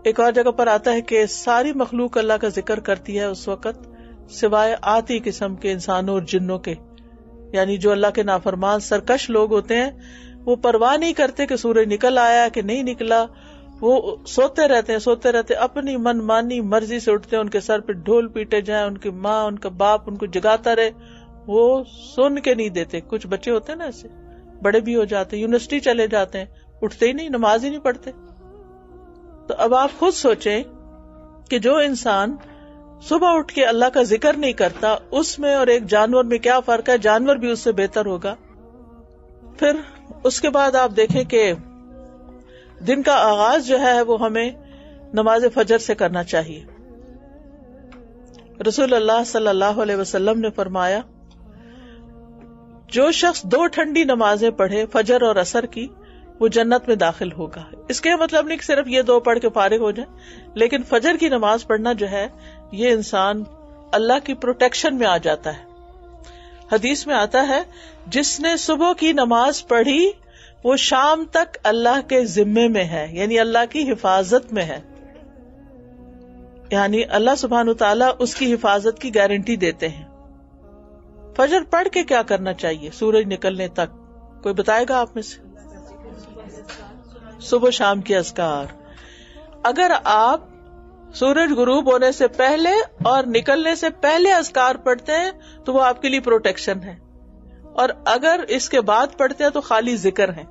ایک اور جگہ پر آتا ہے کہ ساری مخلوق اللہ کا ذکر کرتی ہے اس وقت سوائے آتی قسم کے انسانوں اور جنوں کے، یعنی جو اللہ کے نافرمان سرکش لوگ ہوتے ہیں وہ پرواہ نہیں کرتے کہ سورج نکل آیا کہ نہیں نکلا، وہ سوتے رہتے ہیں اپنی من مانی مرضی سے اٹھتے ہیں، ان کے سر پہ ڈھول پیٹے جائیں، ان کی ماں ان کا باپ ان کو جگاتا رہے، وہ سن کے نہیں دیتے. کچھ بچے ہوتے ہیں نا ایسے، بڑے بھی ہو جاتے ہیں، یونیورسٹی چلے جاتے ہیں، اٹھتے ہی نہیں، نماز ہی نہیں پڑھتے. تو اب آپ خود سوچیں کہ جو انسان صبح اٹھ کے اللہ کا ذکر نہیں کرتا، اس میں اور ایک جانور میں کیا فرق ہے؟ جانور بھی اس سے بہتر ہوگا. پھر اس کے بعد آپ دیکھیں کہ دن کا آغاز جو ہے وہ ہمیں نماز فجر سے کرنا چاہیے. رسول اللہ صلی اللہ علیہ وسلم نے فرمایا، جو شخص 2 ٹھنڈی نمازیں پڑھے فجر اور عصر کی، وہ جنت میں داخل ہوگا. اس کے مطلب نہیں کہ صرف یہ 2 پڑھ کے فارغ ہو جائیں، لیکن فجر کی نماز پڑھنا جو ہے یہ انسان اللہ کی پروٹیکشن میں آ جاتا ہے. حدیث میں آتا ہے جس نے صبح کی نماز پڑھی وہ شام تک اللہ کے ذمے میں ہے، یعنی اللہ کی حفاظت میں ہے. یعنی اللہ سبحانہ وتعالی اس کی حفاظت کی گارنٹی دیتے ہیں. فجر پڑھ کے کیا کرنا چاہیے سورج نکلنے تک؟ کوئی بتائے گا آپ میں سے؟ صبح شام کے اذکار. اگر آپ سورج غروب ہونے سے پہلے اور نکلنے سے پہلے اذکار پڑھتے ہیں تو وہ آپ کے لیے پروٹیکشن ہے، اور اگر اس کے بعد پڑھتے ہیں تو خالی ذکر ہے.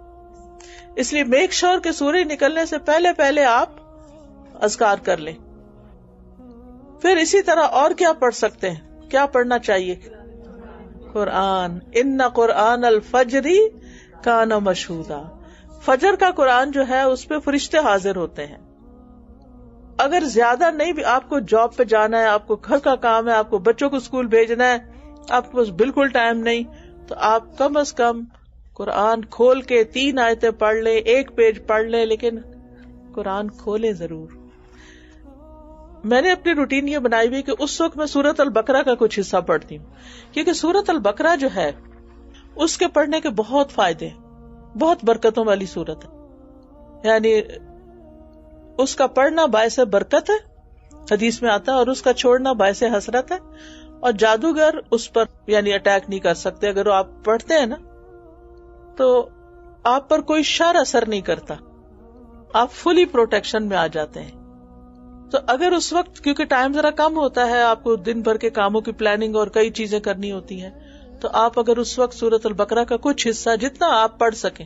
اس لیے میک شور کہ سورج نکلنے سے پہلے آپ اذکار کر لیں. پھر اسی طرح اور کیا پڑھ سکتے ہیں؟ کیا پڑھنا چاہیے؟ قرآن. ان قرآن الفجر کان مشہودا. فجر کا قرآن جو ہے اس پہ فرشتے حاضر ہوتے ہیں. اگر زیادہ نہیں بھی، آپ کو جاب پہ جانا ہے، آپ کو گھر کا کام ہے، آپ کو بچوں کو اسکول بھیجنا ہے، آپ کے پاس بالکل ٹائم نہیں، تو آپ کم از کم قرآن کھول کے 3 آیتیں پڑھ لیں، 1 پیج پڑھ لیں، لیکن قرآن کھولیں ضرور. میں نے اپنی روٹین یہ بنائی ہوئی کہ اس وقت میں سورۃ البقرہ کا کچھ حصہ پڑھتی ہوں، کیونکہ سورۃ البقرہ جو ہے اس کے پڑھنے کے بہت فائدے ہیں، بہت برکتوں والی سورت ہے. یعنی اس کا پڑھنا باعث برکت ہے، حدیث میں آتا ہے، اور اس کا چھوڑنا باعث حسرت ہے. اور جادوگر اس پر یعنی اٹیک نہیں کر سکتے. اگر وہ آپ پڑھتے ہیں نا تو آپ پر کوئی شر اثر نہیں کرتا، آپ فلی پروٹیکشن میں آ جاتے ہیں. تو اگر اس وقت، کیونکہ ٹائم ذرا کم ہوتا ہے، آپ کو دن بھر کے کاموں کی پلاننگ اور کئی چیزیں کرنی ہوتی ہیں، تو آپ اگر اس وقت سورۃ البقرہ کا کچھ حصہ جتنا آپ پڑھ سکیں،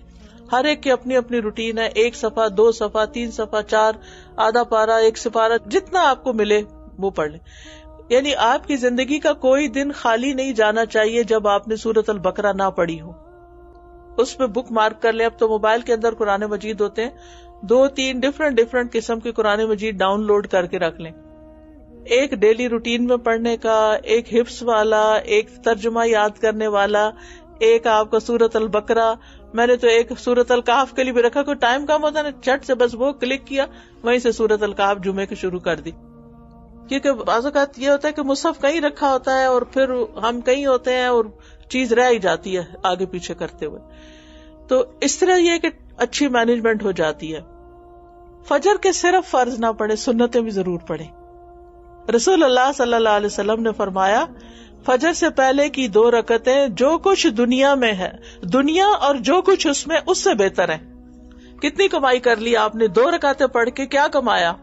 ہر ایک کی اپنی اپنی روٹین ہے، 1 صفحہ 2 صفحہ 3 صفحہ 4 آدھا پارہ 1 سپارہ، جتنا آپ کو ملے وہ پڑھ لیں. یعنی آپ کی زندگی کا کوئی دن خالی نہیں جانا چاہیے جب آپ نے سورۃ البقرہ نہ پڑھی ہو. اس پہ بک مارک کر لیں. اب تو موبائل کے اندر قرآن مجید ہوتے ہیں، 2-3 ڈفرنٹ قسم کے قرآن مجید ڈاؤن لوڈ کر کے رکھ لیں. ایک ڈیلی روٹین میں پڑھنے کا، ایک حفظ والا، ایک ترجمہ یاد کرنے والا، ایک آپ کا سورۃ البقرہ. میں نے تو ایک سورۃ الکہف کے لیے بھی رکھا، کوئی ٹائم کم ہوتا ہے نا، چٹ سے بس وہ کلک کیا، وہیں سے سورۃ الکہف جمعے کی شروع کر دی. کیونکہ بعض اوقات یہ ہوتا ہے کہ مصحف کہیں رکھا ہوتا ہے اور پھر ہم کہیں ہوتے ہیں اور چیز رہ ہی جاتی ہے آگے پیچھے کرتے ہوئے. تو اس طرح یہ کہ اچھی مینجمنٹ ہو جاتی ہے. فجر کے صرف فرض نہ پڑھے، سنتیں بھی ضرور پڑھیں. رسول اللہ صلی اللہ علیہ وسلم نے فرمایا، فجر سے پہلے کی 2 رکعتیں جو کچھ دنیا میں ہے، دنیا اور جو کچھ اس میں، اس سے بہتر ہے. کتنی کمائی کر لی آپ نے؟ 2 رکعتیں پڑھ کے کیا کمایا؟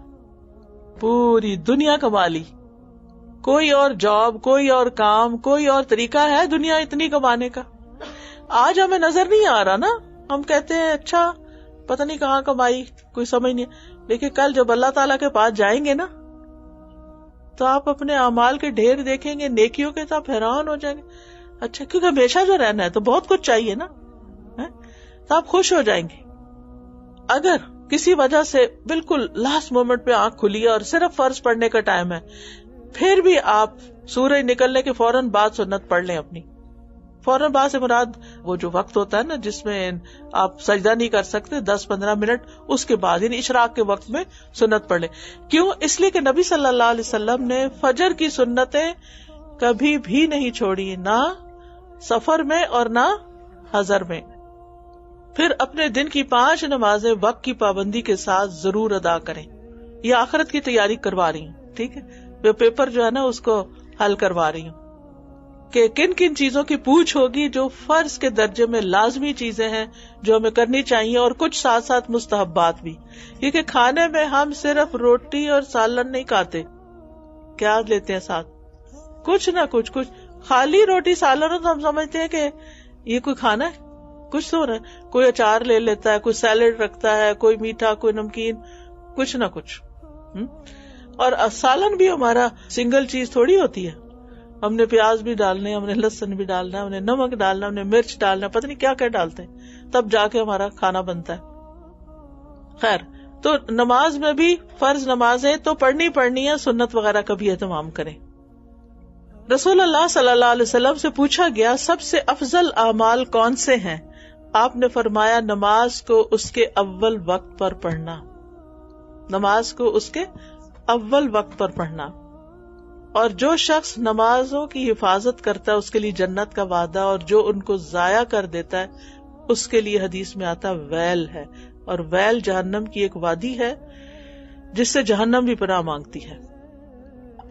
پوری دنیا کما لی. کوئی اور جاب، کوئی اور کام، کوئی اور طریقہ ہے دنیا اتنی کمانے کا؟ آج ہمیں نظر نہیں آ رہا نا، ہم کہتے ہیں اچھا پتہ نہیں کہاں کمائی، کوئی سمجھ نہیں. لیکن کل جب اللہ تعالیٰ کے پاس جائیں گے نا تو آپ اپنے اعمال کے ڈھیر دیکھیں گے، نیکیوں کے، تو آپ حیران ہو جائیں گے. اچھا، کیونکہ ہمیشہ جو رہنا ہے تو بہت کچھ چاہیے نا، تو آپ خوش ہو جائیں گے. اگر کسی وجہ سے بالکل لاسٹ مومنٹ پہ آنکھ کھلی اور صرف فرض پڑھنے کا ٹائم ہے، پھر بھی آپ سورج نکلنے کے فوراً بعد سنت پڑھ لیں اپنی. فوراً بعد سے مراد وہ جو وقت ہوتا ہے نا جس میں آپ سجدہ نہیں کر سکتے، 10-15 منٹ اس کے بعد، یعنی اشراق کے وقت میں سنت پڑھ لیں. کیوں؟ اس لیے کہ نبی صلی اللہ علیہ وسلم نے فجر کی سنتیں کبھی بھی نہیں چھوڑی، نہ سفر میں اور نہ حضر میں. پھر اپنے دن کی 5 نمازیں وقت کی پابندی کے ساتھ ضرور ادا کریں. یہ آخرت کی تیاری کروا رہی ہوں، ٹھیک ہے، پیپر جو ہے نا اس کو حل کروا رہی ہوں کہ کن کن چیزوں کی پوچھ ہوگی جو فرض کے درجے میں لازمی چیزیں ہیں جو ہمیں کرنی چاہیے، اور کچھ ساتھ ساتھ مستحبات بھی. کیونکہ کھانے میں ہم صرف روٹی اور سالن نہیں کھاتے، کیا لیتے ہیں ساتھ؟ کچھ نہ کچھ. خالی روٹی سالن ہو تو ہم سمجھتے ہیں کہ یہ کوئی کھانا ہے، کچھ تو رہا ہے. کوئی اچار لے لیتا ہے، کوئی سیلڈ رکھتا ہے، کوئی میٹھا، کوئی نمکین، کچھ نہ کچھ. اور سالن بھی ہمارا سنگل چیز تھوڑی ہوتی ہے. ہم نے پیاز بھی ڈالنے، ہم نے لہسن بھی ڈالنا، ہم نے نمک ڈالنا، ہم نے مرچ ڈالنا، پتہ نہیں کیا کیا ڈالتے ہیں، تب جا کے ہمارا کھانا بنتا ہے. خیر، تو نماز میں بھی فرض نمازیں تو پڑھنی ہے، سنت وغیرہ کا بھی اہتمام کریں. رسول اللہ صلی اللہ علیہ وسلم سے پوچھا گیا سب سے افضل اعمال کون سے ہیں؟ آپ نے فرمایا نماز کو اس کے اول وقت پر پڑھنا. نماز کو اس کے اول وقت پر پڑھنا. اور جو شخص نمازوں کی حفاظت کرتا ہے اس کے لیے جنت کا وعدہ، اور جو ان کو ضائع کر دیتا ہے اس کے لیے حدیث میں آتا ویل ہے. اور ویل جہنم کی ایک وادی ہے جس سے جہنم بھی پناہ مانگتی ہے.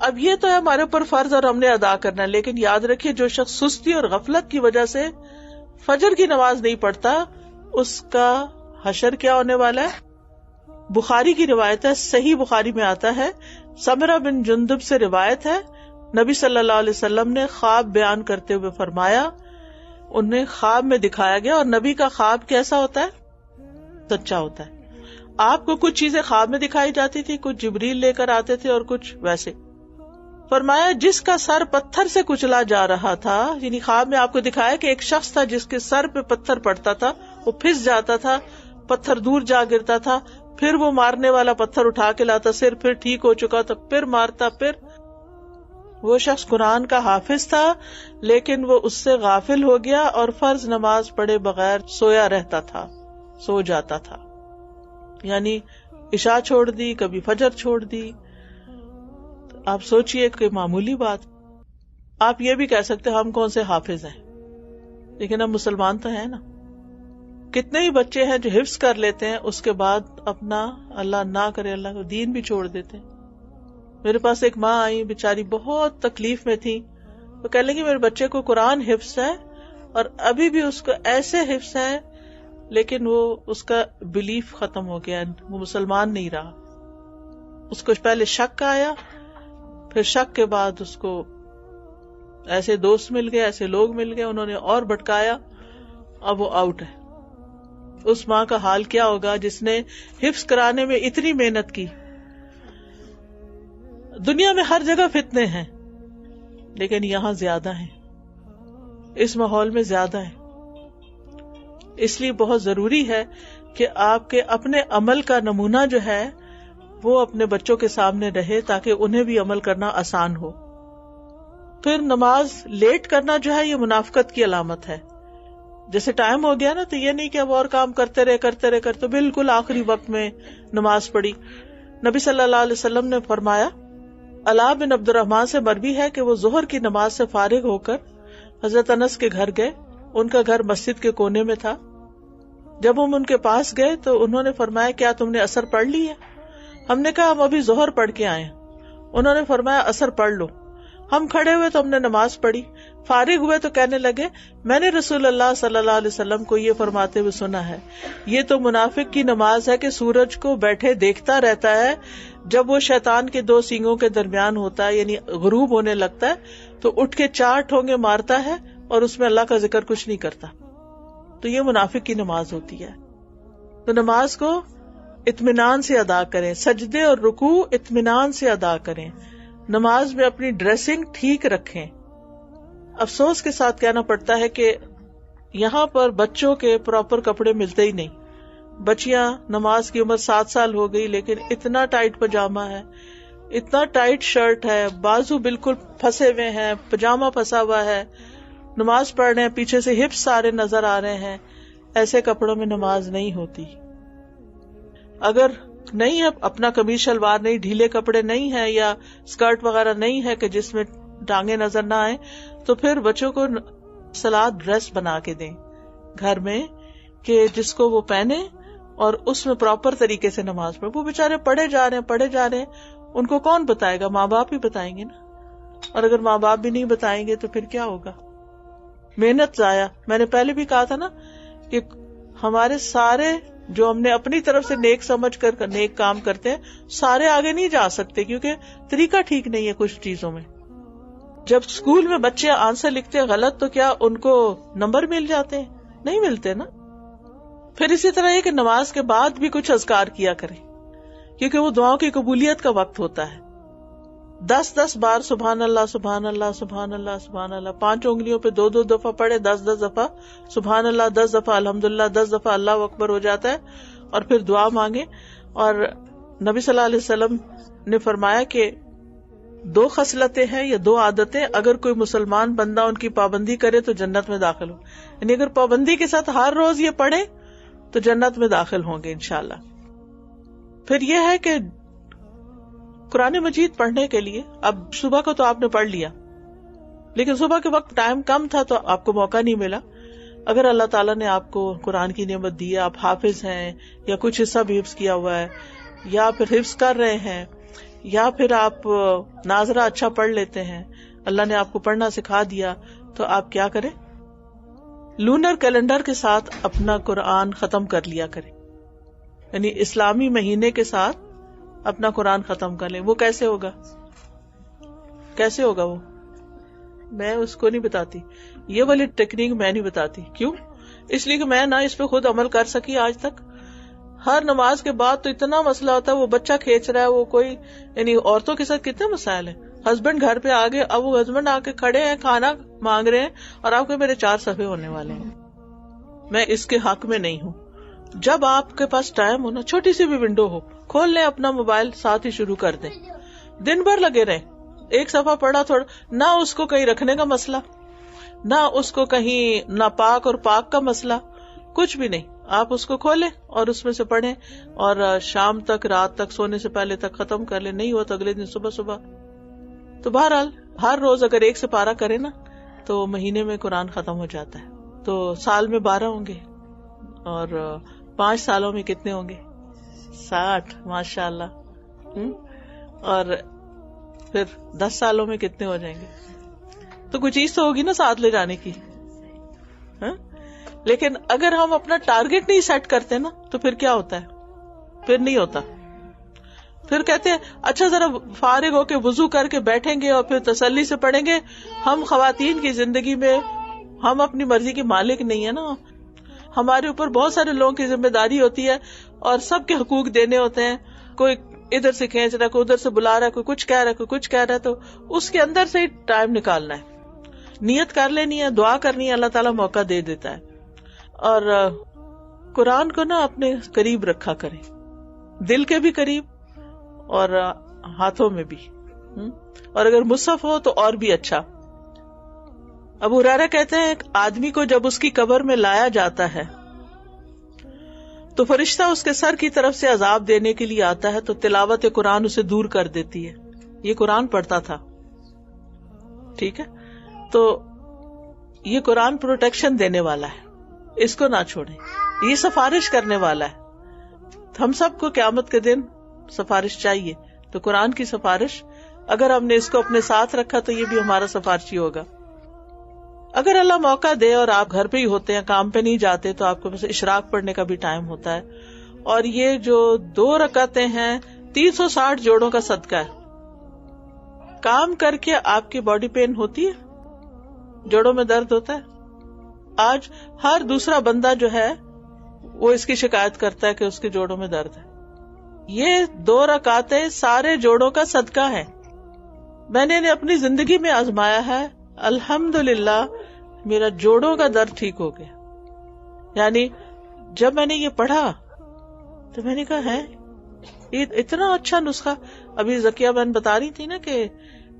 اب یہ تو ہے ہمارے اوپر فرض اور ہم نے ادا کرنا ہے، لیکن یاد رکھیے جو شخص سستی اور غفلت کی وجہ سے فجر کی نماز نہیں پڑھتا اس کا حشر کیا ہونے والا ہے. بخاری کی روایت ہے، صحیح بخاری میں آتا ہے، سمرہ بن جندب سے روایت ہے، نبی صلی اللہ علیہ وسلم نے خواب بیان کرتے ہوئے فرمایا، انہیں خواب میں دکھایا گیا. اور نبی کا خواب کیسا ہوتا ہے؟ سچا ہوتا ہے. آپ کو کچھ چیزیں خواب میں دکھائی جاتی تھی، کچھ جبریل لے کر آتے تھے اور کچھ ویسے. فرمایا جس کا سر پتھر سے کچلا جا رہا تھا، یعنی خواب میں آپ کو دکھایا کہ ایک شخص تھا جس کے سر پہ پتھر پڑتا تھا، وہ پھس جاتا تھا، پتھر دور جا گرتا تھا، پھر وہ مارنے والا پتھر اٹھا کے لاتا، سر پھر ٹھیک ہو چکا تو پھر مارتا. پھر وہ شخص قرآن کا حافظ تھا لیکن وہ اس سے غافل ہو گیا اور فرض نماز پڑھے بغیر سویا رہتا تھا، سو جاتا تھا. یعنی عشاء چھوڑ دی، کبھی فجر چھوڑ دی. آپ سوچئے کہ معمولی بات. آپ یہ بھی کہہ سکتے ہم کون سے حافظ ہیں، لیکن ہم مسلمان تو ہیں نا. کتنے ہی بچے ہیں جو حفظ کر لیتے ہیں اس کے بعد اپنا اللہ نہ کرے اللہ کو دین بھی چھوڑ دیتے ہیں. میرے پاس ایک ماں آئی، بیچاری بہت تکلیف میں تھی. وہ کہہ لیں گی میرے بچے کو قرآن حفظ ہے اور ابھی بھی اس کو ایسے حفظ ہے لیکن وہ اس کا بلیف ختم ہو گیا، وہ مسلمان نہیں رہا. اس کو پہلے شک آیا، پھر شک کے بعد اس کو ایسے دوست مل گئے، ایسے لوگ مل گئے، انہوں نے اور بھٹکایا، اب وہ آؤٹ ہے. اس ماں کا حال کیا ہوگا جس نے حفظ کرانے میں اتنی محنت کی. دنیا میں ہر جگہ فتنے ہیں لیکن یہاں زیادہ ہیں، اس ماحول میں زیادہ ہیں. اس لیے بہت ضروری ہے کہ آپ کے اپنے عمل کا نمونہ جو ہے وہ اپنے بچوں کے سامنے رہے تاکہ انہیں بھی عمل کرنا آسان ہو. پھر نماز لیٹ کرنا جو ہے یہ منافقت کی علامت ہے. جیسے ٹائم ہو گیا نا تو یہ نہیں کہ اب اور کام کرتے رہے بالکل آخری وقت میں نماز پڑھی. نبی صلی اللہ علیہ وسلم نے فرمایا، علاء بن عبد الرحمن سے مروی ہے کہ وہ ظہر کی نماز سے فارغ ہو کر حضرت انس کے گھر گئے. ان کا گھر مسجد کے کونے میں تھا. جب ہم ان کے پاس گئے تو انہوں نے فرمایا کیا تم نے عصر پڑھ لی ہے؟ ہم نے کہا ہم ابھی ظہر پڑھ کے آئے. انہوں نے فرمایا عصر پڑھ لو. ہم کھڑے ہوئے تو ہم نے نماز پڑھی. فارغ ہوئے تو کہنے لگے میں نے رسول اللہ صلی اللہ علیہ وسلم کو یہ فرماتے ہوئے سنا ہے، یہ تو منافق کی نماز ہے کہ سورج کو بیٹھے دیکھتا رہتا ہے، جب وہ شیطان کے دو سینگوں کے درمیان ہوتا ہے یعنی غروب ہونے لگتا ہے تو اٹھ کے 4 ٹھونگے مارتا ہے اور اس میں اللہ کا ذکر کچھ نہیں کرتا. تو یہ منافق کی نماز ہوتی ہے. تو نماز کو اطمینان سے ادا کریں، سجدے اور رکوع اطمینان سے ادا کریں. نماز میں اپنی ڈریسنگ ٹھیک رکھیں. افسوس کے ساتھ کہنا پڑتا ہے کہ یہاں پر بچوں کے پراپر کپڑے ملتے ہی نہیں. بچیاں نماز کی عمر 7 سال ہو گئی لیکن اتنا ٹائٹ پجامہ ہے، اتنا ٹائٹ شرٹ ہے، بازو بالکل پھنسے ہوئے ہیں، پجامہ پھنسا ہوا ہے، نماز پڑھ رہے ہیں، پیچھے سے ہپس سارے نظر آ رہے ہیں. ایسے کپڑوں میں نماز نہیں ہوتی. اگر نہیں ہے اپنا قمیص شلوار نہیں، ڈھیلے کپڑے نہیں ہیں یا اسکرٹ وغیرہ نہیں ہے کہ جس میں ٹانگیں نظر نہ آئیں، تو پھر بچوں کو سلاد ڈریس بنا کے دیں گھر میں کہ جس کو وہ پہنے اور اس میں پراپر طریقے سے نماز پڑھے. وہ بےچارے پڑھے جا رہے ہیں، ان کو کون بتائے گا؟ ماں باپ ہی بتائیں گے نا. اور اگر ماں باپ بھی نہیں بتائیں گے تو پھر کیا ہوگا؟ محنت ضائع. میں نے پہلے بھی کہا تھا نا کہ ہمارے سارے جو ہم نے اپنی طرف سے نیک سمجھ کر نیک کام کرتے ہیں سارے آگے نہیں جا سکتے کیونکہ طریقہ ٹھیک نہیں ہے کچھ چیزوں میں. جب اسکول میں بچے آنسر لکھتے ہیں غلط تو کیا ان کو نمبر مل جاتے ہیں؟ نہیں ملتے نا. پھر اسی طرح یہ کہ نماز کے بعد بھی کچھ اذکار کیا کریں کیونکہ وہ دعاؤں کی قبولیت کا وقت ہوتا ہے. 10 بار سبحان اللہ سبحان اللہ سبحان اللہ سبحان اللہ 5 انگلیوں پہ 2 دفعہ پڑھے, 10 دفعہ سبحان اللہ, 10 دفعہ الحمدللہ, 10 دفعہ اللہ اکبر ہو جاتا ہے. اور پھر دعا مانگے. اور نبی صلی اللہ علیہ وسلم نے فرمایا کہ 2 خصلتیں ہیں یا 2 عادتیں اگر کوئی مسلمان بندہ ان کی پابندی کرے تو جنت میں داخل ہو. یعنی اگر پابندی کے ساتھ ہر روز یہ پڑھے تو جنت میں داخل ہوں گے انشاءاللہ. پھر یہ ہے کہ قرآن مجید پڑھنے کے لیے اب صبح کو تو آپ نے پڑھ لیا لیکن صبح کے وقت ٹائم کم تھا تو آپ کو موقع نہیں ملا. اگر اللہ تعالیٰ نے آپ کو قرآن کی نعمت دی ہے, آپ حافظ ہیں یا کچھ حصہ بھی حفظ کیا ہوا ہے یا پھر حفظ کر رہے ہیں یا پھر آپ ناظرہ اچھا پڑھ لیتے ہیں, اللہ نے آپ کو پڑھنا سکھا دیا, تو آپ کیا کریں, لونر کیلنڈر کے ساتھ اپنا قرآن ختم کر لیا کریں. یعنی اسلامی مہینے کے ساتھ اپنا قرآن ختم کر لیں. وہ کیسے ہوگا وہ میں اس کو نہیں بتاتی, یہ والی ٹیکنیک میں نہیں بتاتی. کیوں؟ اس لیے کہ میں نہ اس پہ خود عمل کر سکی آج تک. ہر نماز کے بعد تو اتنا مسئلہ ہوتا ہے, وہ بچہ کھینچ رہا ہے, وہ کوئی یعنی عورتوں کے ساتھ کتنے مسائل ہیں. ہسبینڈ گھر پہ آ گئے, اب وہ ہسبینڈ آ کے کھڑے ہیں, کھانا مانگ رہے ہیں اور آپ کے میرے 4 صفحے ہونے والے ہیں. میں اس کے حق میں نہیں ہوں. جب آپ کے پاس ٹائم ہو نا, چھوٹی سی بھی ونڈو ہو, کھول لیں اپنا موبائل, ساتھ ہی شروع کر دیں, دن بھر لگے رہیں. 1 صفحہ پڑھا تھوڑا, نہ اس کو کہیں رکھنے کا مسئلہ, نہ اس کو کہیں ناپاک اور پاک کا مسئلہ, کچھ بھی نہیں. آپ اس کو کھولیں اور اس میں سے پڑھیں اور شام تک, رات تک, سونے سے پہلے تک ختم کر لیں. نہیں ہوا تو اگلے دن صبح. تو بہرحال ہر روز اگر 1 سپارہ کرے نا تو مہینے میں قرآن ختم ہو جاتا ہے. تو سال میں 12 ہوں گے اور 5 سالوں میں کتنے ہوں گے؟ 60. ماشاء اللہ. اور پھر 10 سالوں میں کتنے ہو جائیں گے؟ تو کوئی چیز تو ہوگی نا ساتھ لے جانے کی. لیکن اگر ہم اپنا ٹارگٹ نہیں سیٹ کرتے نا تو پھر کیا ہوتا ہے؟ پھر نہیں ہوتا. پھر کہتے ہیں اچھا ذرا فارغ ہو کے وضو کر کے بیٹھیں گے اور پھر تسلی سے پڑھیں گے. ہم خواتین کی زندگی میں ہم اپنی مرضی کے مالک نہیں ہے نا. ہمارے اوپر بہت سارے لوگوں کی ذمہ داری ہوتی ہے اور سب کے حقوق دینے ہوتے ہیں. کوئی ادھر سے کھینچ رہا ہے, کوئی ادھر سے بلا رہا ہے, کوئی کچھ کہہ رہا ہے, کوئی کچھ کہہ رہا ہے, تو اس کے اندر سے ہی ٹائم نکالنا ہے, نیت کر لینی ہے, دعا کرنی ہے, اللہ تعالیٰ موقع دے دیتا ہے. اور قرآن کو نا اپنے قریب رکھا کریں, دل کے بھی قریب اور ہاتھوں میں بھی, اور اگر مصحف ہو تو اور بھی اچھا. ابو ہریرہ کہتے ہیں ایک آدمی کو جب اس کی قبر میں لایا جاتا ہے تو فرشتہ اس کے سر کی طرف سے عذاب دینے کے لیے آتا ہے تو تلاوت قرآن اسے دور کر دیتی ہے. یہ قرآن پڑھتا تھا, ٹھیک ہے, تو یہ قرآن پروٹیکشن دینے والا ہے, اس کو نہ چھوڑیں. یہ سفارش کرنے والا ہے. ہم سب کو قیامت کے دن سفارش چاہیے, تو قرآن کی سفارش اگر ہم نے اس کو اپنے ساتھ رکھا تو یہ بھی ہمارا سفارشی ہوگا. اگر اللہ موقع دے اور آپ گھر پہ ہی ہوتے ہیں, کام پہ نہیں جاتے, تو آپ کو بس اشراق پڑھنے کا بھی ٹائم ہوتا ہے. اور یہ جو 2 رکعتیں ہیں 360 جوڑوں کا صدقہ ہے. کام کر کے آپ کی باڈی پین ہوتی ہے, جوڑوں میں درد ہوتا ہے. آج ہر دوسرا بندہ جو ہے وہ اس کی شکایت کرتا ہے کہ اس کے جوڑوں میں درد ہے. یہ 2 رکعتیں سارے جوڑوں کا صدقہ ہے. میں نے اپنی زندگی میں آزمایا ہے, الحمدللہ میرا جوڑوں کا درد ٹھیک ہو گیا. یعنی جب میں نے یہ پڑھا تو میں نے کہا ہے یہ اتنا اچھا نسخہ. ابھی زکیہ بہن بتا رہی تھی نا کہ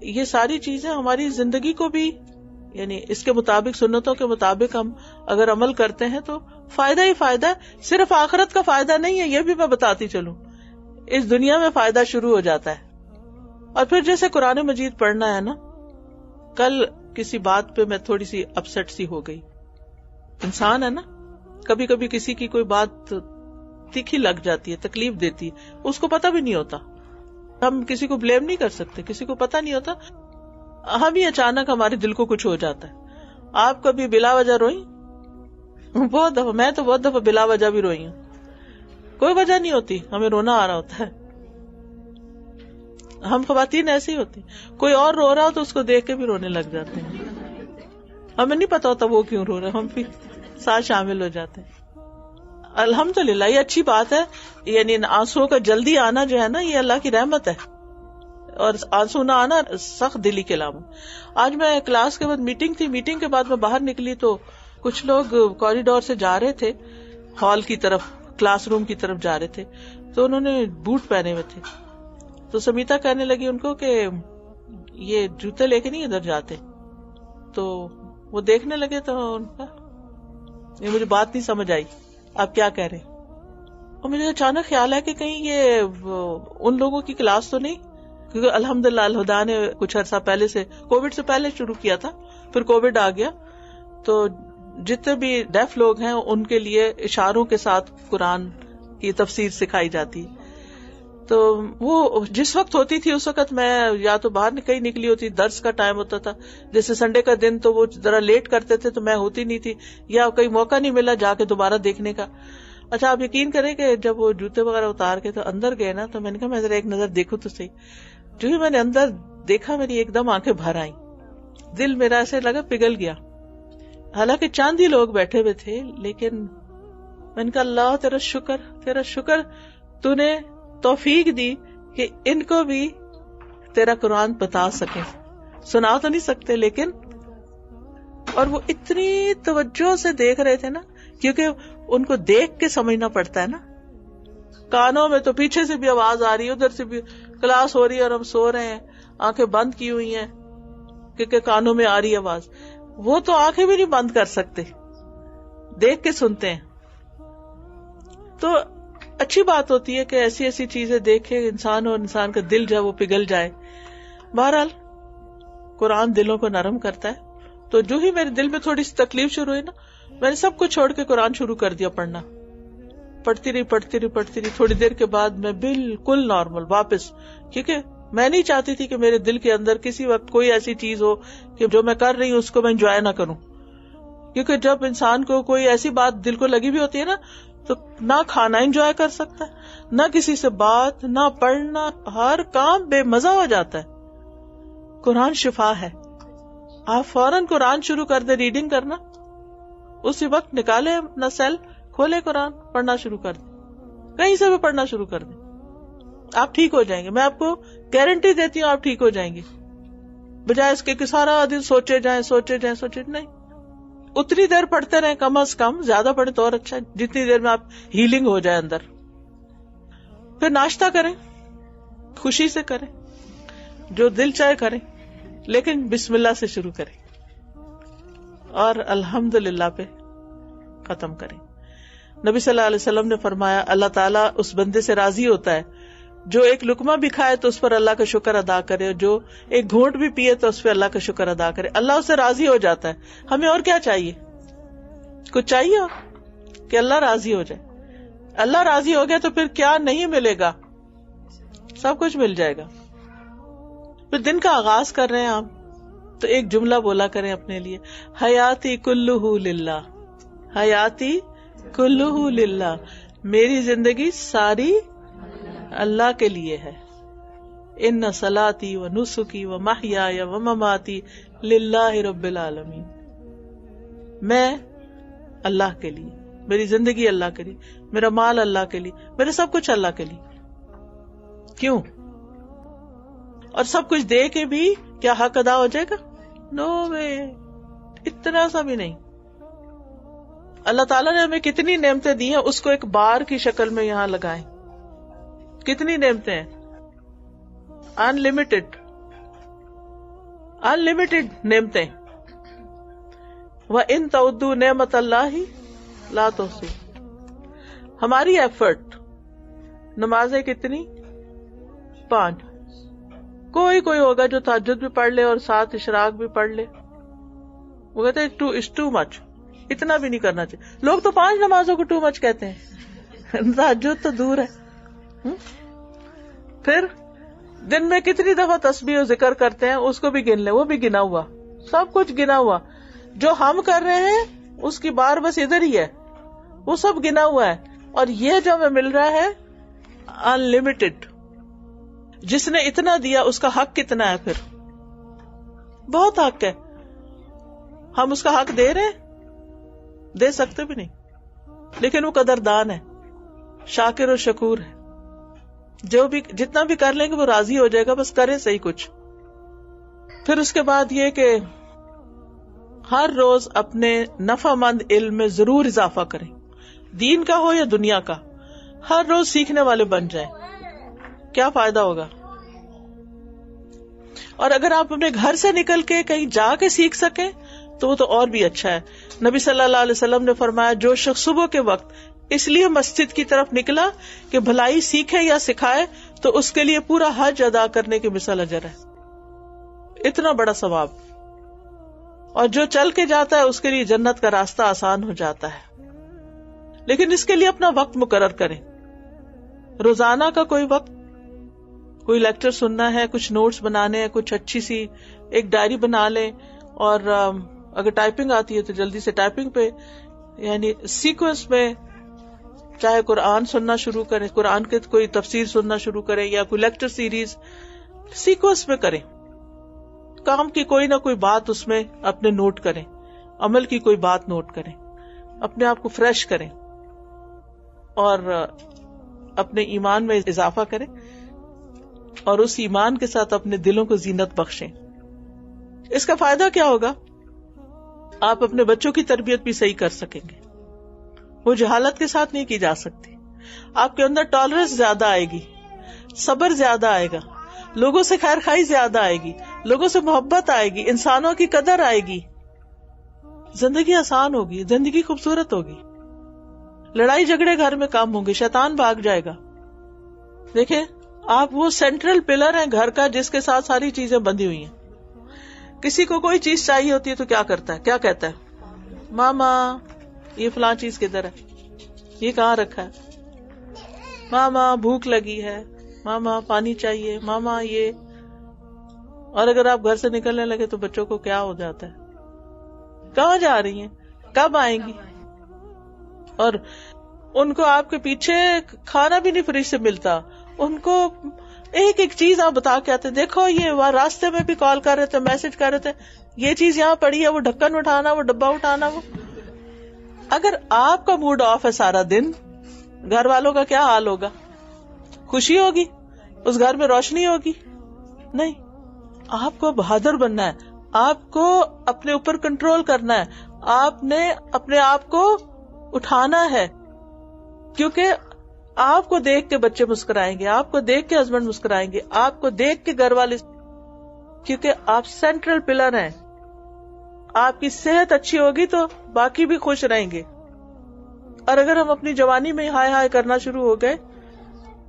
یہ ساری چیزیں ہماری زندگی کو بھی, یعنی اس کے مطابق, سنتوں کے مطابق ہم اگر عمل کرتے ہیں تو فائدہ ہی فائدہ ہے. صرف آخرت کا فائدہ نہیں ہے, یہ بھی میں بتاتی چلوں, اس دنیا میں فائدہ شروع ہو جاتا ہے. اور پھر جیسے قرآن مجید پڑھنا ہے نا, کل کسی بات پہ میں تھوڑی سی اپسیٹ سی ہو گئی. انسان ہے نا, کبھی کبھی کسی کی کوئی بات تیکھی لگ جاتی ہے, تکلیف دیتی ہے, اس کو پتہ بھی نہیں ہوتا. ہم کسی کو بلیم نہیں کر سکتے, کسی کو پتہ نہیں ہوتا. ہم ہی اچانک ہمارے دل کو کچھ ہو جاتا ہے. آپ کبھی بلا وجہ روئی؟ بہت دفعہ. میں تو بہت دفعہ بلا وجہ بھی روئی ہوں. کوئی وجہ نہیں ہوتی, ہمیں رونا آ رہا ہوتا ہے. ہم خواتین ایسی ہی ہوتی, کوئی اور رو رہا ہو تو اس کو دیکھ کے بھی رونے لگ جاتے ہیں. ہمیں نہیں پتا ہوتا وہ کیوں رو رہے, ہم بھی ساتھ شامل ہو جاتے ہیں. الحمدللہ یہ اچھی بات ہے. یعنی آنسوؤں کا جلدی آنا جو ہے نا, یہ اللہ کی رحمت ہے, اور آنسو نہ آنا سخت دلی کے علاوہ. آج میں کلاس کے بعد میٹنگ تھی, میٹنگ کے بعد میں باہر نکلی تو کچھ لوگ کوریڈور سے جا رہے تھے ہال کی طرف, کلاس روم کی طرف جا رہے تھے, تو انہوں نے بوٹ پہنے ہوئے تھے. تو سمیتا کہنے لگی ان کو کہ یہ جوتے لے کے نہیں ادھر جاتے. تو وہ دیکھنے لگے تو ان کا یہ مجھے بات نہیں سمجھ آئی آپ کیا کہہ رہے ہیں. اور مجھے اچانک خیال ہے کہ کہیں یہ ان لوگوں کی کلاس تو نہیں, کیونکہ الحمدللہ الہدا نے کچھ عرصہ پہلے سے, کووڈ سے پہلے شروع کیا تھا, پھر کووڈ آ گیا, تو جتنے بھی ڈیف لوگ ہیں ان کے لیے اشاروں کے ساتھ قرآن کی تفسیر سکھائی جاتی. تو وہ جس وقت ہوتی تھی اس وقت میں یا تو باہر کہیں نکلی ہوتی, درس کا ٹائم ہوتا تھا, جیسے سنڈے کا دن تو وہ ذرا لیٹ کرتے تھے تو میں ہوتی نہیں تھی, یا کوئی موقع نہیں ملا جا کے دوبارہ دیکھنے کا. اچھا آپ یقین کریں کہ جب وہ جوتے وغیرہ اتار کے تو اندر گئے نا, تو میں نے کہا میں ذرا ایک نظر دیکھوں تو صحیح. جو ہی میں نے اندر دیکھا میری ایک دم آنکھیں بھر آئیں, دل میرا ایسے لگا پگھل گیا. حالانکہ چاند ہی لوگ بیٹھے ہوئے تھے, لیکن میں نے کہا اللہ تیرا شکر, تیرا شکر تو نے توفیق دی کہ ان کو بھی تیرا قرآن بتا سکیں. سنا تو نہیں سکتے لیکن, اور وہ اتنی توجہ سے دیکھ رہے تھے نا, کیونکہ ان کو دیکھ کے سمجھنا پڑتا ہے نا. کانوں میں تو پیچھے سے بھی آواز آ رہی ہے, ادھر سے بھی کلاس ہو رہی ہے اور ہم سو رہے ہیں, آنکھیں بند کی ہوئی ہیں کیونکہ کانوں میں آ رہی آواز. وہ تو آنکھیں بھی نہیں بند کر سکتے, دیکھ کے سنتے ہیں. تو اچھی بات ہوتی ہے کہ ایسی ایسی چیزیں دیکھے انسان, اور انسان کا دل جو ہے وہ پگھل جائے. بہرحال قرآن دلوں کو نرم کرتا ہے. تو جو ہی میرے دل میں تھوڑی سی تکلیف شروع ہوئی نا, میں نے سب کچھ چھوڑ کے قرآن شروع کر دیا پڑھنا. پڑھتی رہی. تھوڑی دیر کے بعد میں بالکل نارمل واپس, کیونکہ میں نہیں چاہتی تھی کہ میرے دل کے اندر کسی وقت کوئی ایسی چیز ہو کہ جو میں کر رہی ہوں اس کو میں انجوائے نہ کروں. کیونکہ جب انسان کو کوئی ایسی بات دل کو لگی بھی ہوتی ہے نا, تو نہ کھانا انجوائے کر سکتا ہے, نہ کسی سے بات, نہ پڑھنا, ہر کام بے مزہ ہو جاتا ہے. قرآن شفا ہے. آپ فوراً قرآن شروع کر دیں ریڈنگ کرنا, اسی وقت نکالے اپنا سیل, کھولے قرآن, پڑھنا شروع کر دیں, کہیں سے بھی پڑھنا شروع کر دیں, آپ ٹھیک ہو جائیں گے. میں آپ کو گارنٹی دیتی ہوں آپ ٹھیک ہو جائیں گے, بجائے اس کے کہ سارا دن سوچے جائیں. نہیں, اتنی دیر پڑھتے رہیں کم از کم, زیادہ پڑھیں تو اور اچھا, جتنی دیر میں آپ ہیلنگ ہو جائے اندر. پھر ناشتہ کریں, خوشی سے کریں, جو دل چاہے کریں, لیکن بسم اللہ سے شروع کریں اور الحمدللہ پہ ختم کریں. نبی صلی اللہ علیہ وسلم نے فرمایا اللہ تعالیٰ اس بندے سے راضی ہوتا ہے جو ایک لقمہ بھی کھائے تو اس پر اللہ کا شکر ادا کرے, اور جو ایک گھونٹ بھی پیے تو اس پہ اللہ کا شکر ادا کرے. اللہ اس سے راضی ہو جاتا ہے. ہمیں اور کیا چاہیے؟ کچھ چاہیے اور کہ اللہ راضی ہو جائے. اللہ راضی ہو گیا تو پھر کیا نہیں ملے گا, سب کچھ مل جائے گا. پھر دن کا آغاز کر رہے ہیں آپ تو ایک جملہ بولا کریں اپنے لیے, حیاتی کلہ للہ, حیاتی کلہ للہ, میری زندگی ساری اللہ کے لیے ہے. ان صلاتی و نسکی و محیای و مماتی للہ رب العالمین, میں اللہ کے لیے, میری زندگی اللہ کے لیے, میرا مال اللہ کے لیے, میرا سب کچھ اللہ کے لیے. کیوں؟ اور سب کچھ دے کے بھی کیا حق ادا ہو جائے گا؟ نو وے, اتنا سا بھی نہیں. اللہ تعالیٰ نے ہمیں کتنی نعمتیں دی ہیں, اس کو ایک بار کی شکل میں یہاں لگائیں. کتنی نعمتیں ہیں, انلمیٹڈ نعمتیں. وَإِن تَعُدُّوا نِعْمَتَ اللَّهِ لَا تُحْصُوهَا. ہماری ایفرٹ, نمازیں کتنی؟ 5. کوئی ہوگا جو تہجد بھی پڑھ لے اور ساتھ اشراق بھی پڑھ لے, وہ کہتے ہیں it's too much, اتنا بھی نہیں کرنا چاہیے. لوگ تو 5 نمازوں کو too much کہتے ہیں, تہجد تو دور ہے. پھر دن میں کتنی دفعہ تسبیح و ذکر کرتے ہیں اس کو بھی گن لیں، وہ بھی گنا ہوا، سب کچھ گنا ہوا. جو ہم کر رہے ہیں اس کی بار بس ادھر ہی ہے، وہ سب گنا ہوا ہے. اور یہ جو ہمیں مل رہا ہے انلمیٹڈ. جس نے اتنا دیا اس کا حق کتنا ہے؟ پھر بہت حق ہے. ہم اس کا حق دے رہے ہیں؟ دے سکتے بھی نہیں. لیکن وہ قدردان ہے، شاکر و شکور ہے. جو بھی جتنا بھی کر لیں گے وہ راضی ہو جائے گا، بس کرے صحیح کچھ. پھر اس کے بعد یہ کہ ہر روز اپنے نفع مند علم میں ضرور اضافہ کریں، دین کا ہو یا دنیا کا. ہر روز سیکھنے والے بن جائیں. کیا فائدہ ہوگا؟ اور اگر آپ اپنے گھر سے نکل کے کہیں جا کے سیکھ سکیں تو وہ تو اور بھی اچھا ہے. نبی صلی اللہ علیہ وسلم نے فرمایا جو شخص صبح کے وقت اس لیے مسجد کی طرف نکلا کہ بھلائی سیکھے یا سکھائے تو اس کے لیے پورا حج ادا کرنے کی مثال اجر ہے. اتنا بڑا ثواب. اور جو چل کے جاتا ہے اس کے لیے جنت کا راستہ آسان ہو جاتا ہے. لیکن اس کے لیے اپنا وقت مقرر کریں. روزانہ کا کوئی وقت، کوئی لیکچر سننا ہے، کچھ نوٹس بنانے ہیں، کچھ اچھی سی ایک ڈائری بنا لیں. اور اگر ٹائپنگ آتی ہے تو جلدی سے ٹائپنگ پہ، یعنی سیکوینس میں، چاہے قرآن سننا شروع کریں، قرآن کے کوئی تفسیر سننا شروع کریں یا کوئی لیکچر سیریز، سیکوینس میں کریں. کام کی کوئی نہ کوئی بات اس میں اپنے نوٹ کریں، عمل کی کوئی بات نوٹ کریں، اپنے آپ کو فریش کریں اور اپنے ایمان میں اضافہ کریں اور اس ایمان کے ساتھ اپنے دلوں کو زینت بخشیں. اس کا فائدہ کیا ہوگا؟ آپ اپنے بچوں کی تربیت بھی صحیح کر سکیں گے. وہ جہالت کے ساتھ نہیں کی جا سکتی. آپ کے اندر ٹالرنس زیادہ آئے گی، صبر زیادہ آئے گا، لوگوں سے خیر خائی زیادہ آئے گی، لوگوں سے محبت آئے گی، انسانوں کی قدر آئے گی. زندگی آسان ہوگی، زندگی خوبصورت ہوگی. لڑائی جھگڑے گھر میں کم ہوں گے، شیطان بھاگ جائے گا. دیکھیں آپ وہ سینٹرل پلر ہیں گھر کا جس کے ساتھ ساری چیزیں بندھی ہوئی ہیں. کسی کو کوئی چیز چاہیے ہوتی ہے تو کیا کرتا ہے؟ کیا کہتا ہے؟ ماما یہ فلاں چیز کدھر ہے، یہ کہاں رکھا ہے، ماما بھوک لگی ہے، ماما پانی چاہیے، ماما یہ. اور اگر آپ گھر سے نکلنے لگے تو بچوں کو کیا ہو جاتا ہے؟ کہاں جا رہی ہیں، کب آئیں گی؟ اور ان کو آپ کے پیچھے کھانا بھی نہیں فریج سے ملتا. ان کو ایک ایک چیز آپ بتا کے آتے، دیکھو یہ راستے میں بھی کال کر رہے تھے، میسج کر رہے تھے، یہ چیز یہاں پڑی ہے، وہ ڈھکن اٹھانا، وہ ڈبہ اٹھانا. وہ اگر آپ کا موڈ آف ہے سارا دن، گھر والوں کا کیا حال ہوگا؟ خوشی ہوگی؟ اس گھر میں روشنی ہوگی؟ نہیں. آپ کو بہادر بننا ہے، آپ کو اپنے اوپر کنٹرول کرنا ہے، آپ نے اپنے آپ کو اٹھانا ہے. کیونکہ آپ کو دیکھ کے بچے مسکرائیں گے، آپ کو دیکھ کے ہسبینڈ مسکرائیں گے، آپ کو دیکھ کے گھر والے، کیونکہ آپ سینٹرل پلر ہیں. آپ کی صحت اچھی ہوگی تو باقی بھی خوش رہیں گے. اور اگر ہم اپنی جوانی میں ہائے ہائے کرنا شروع ہو گئے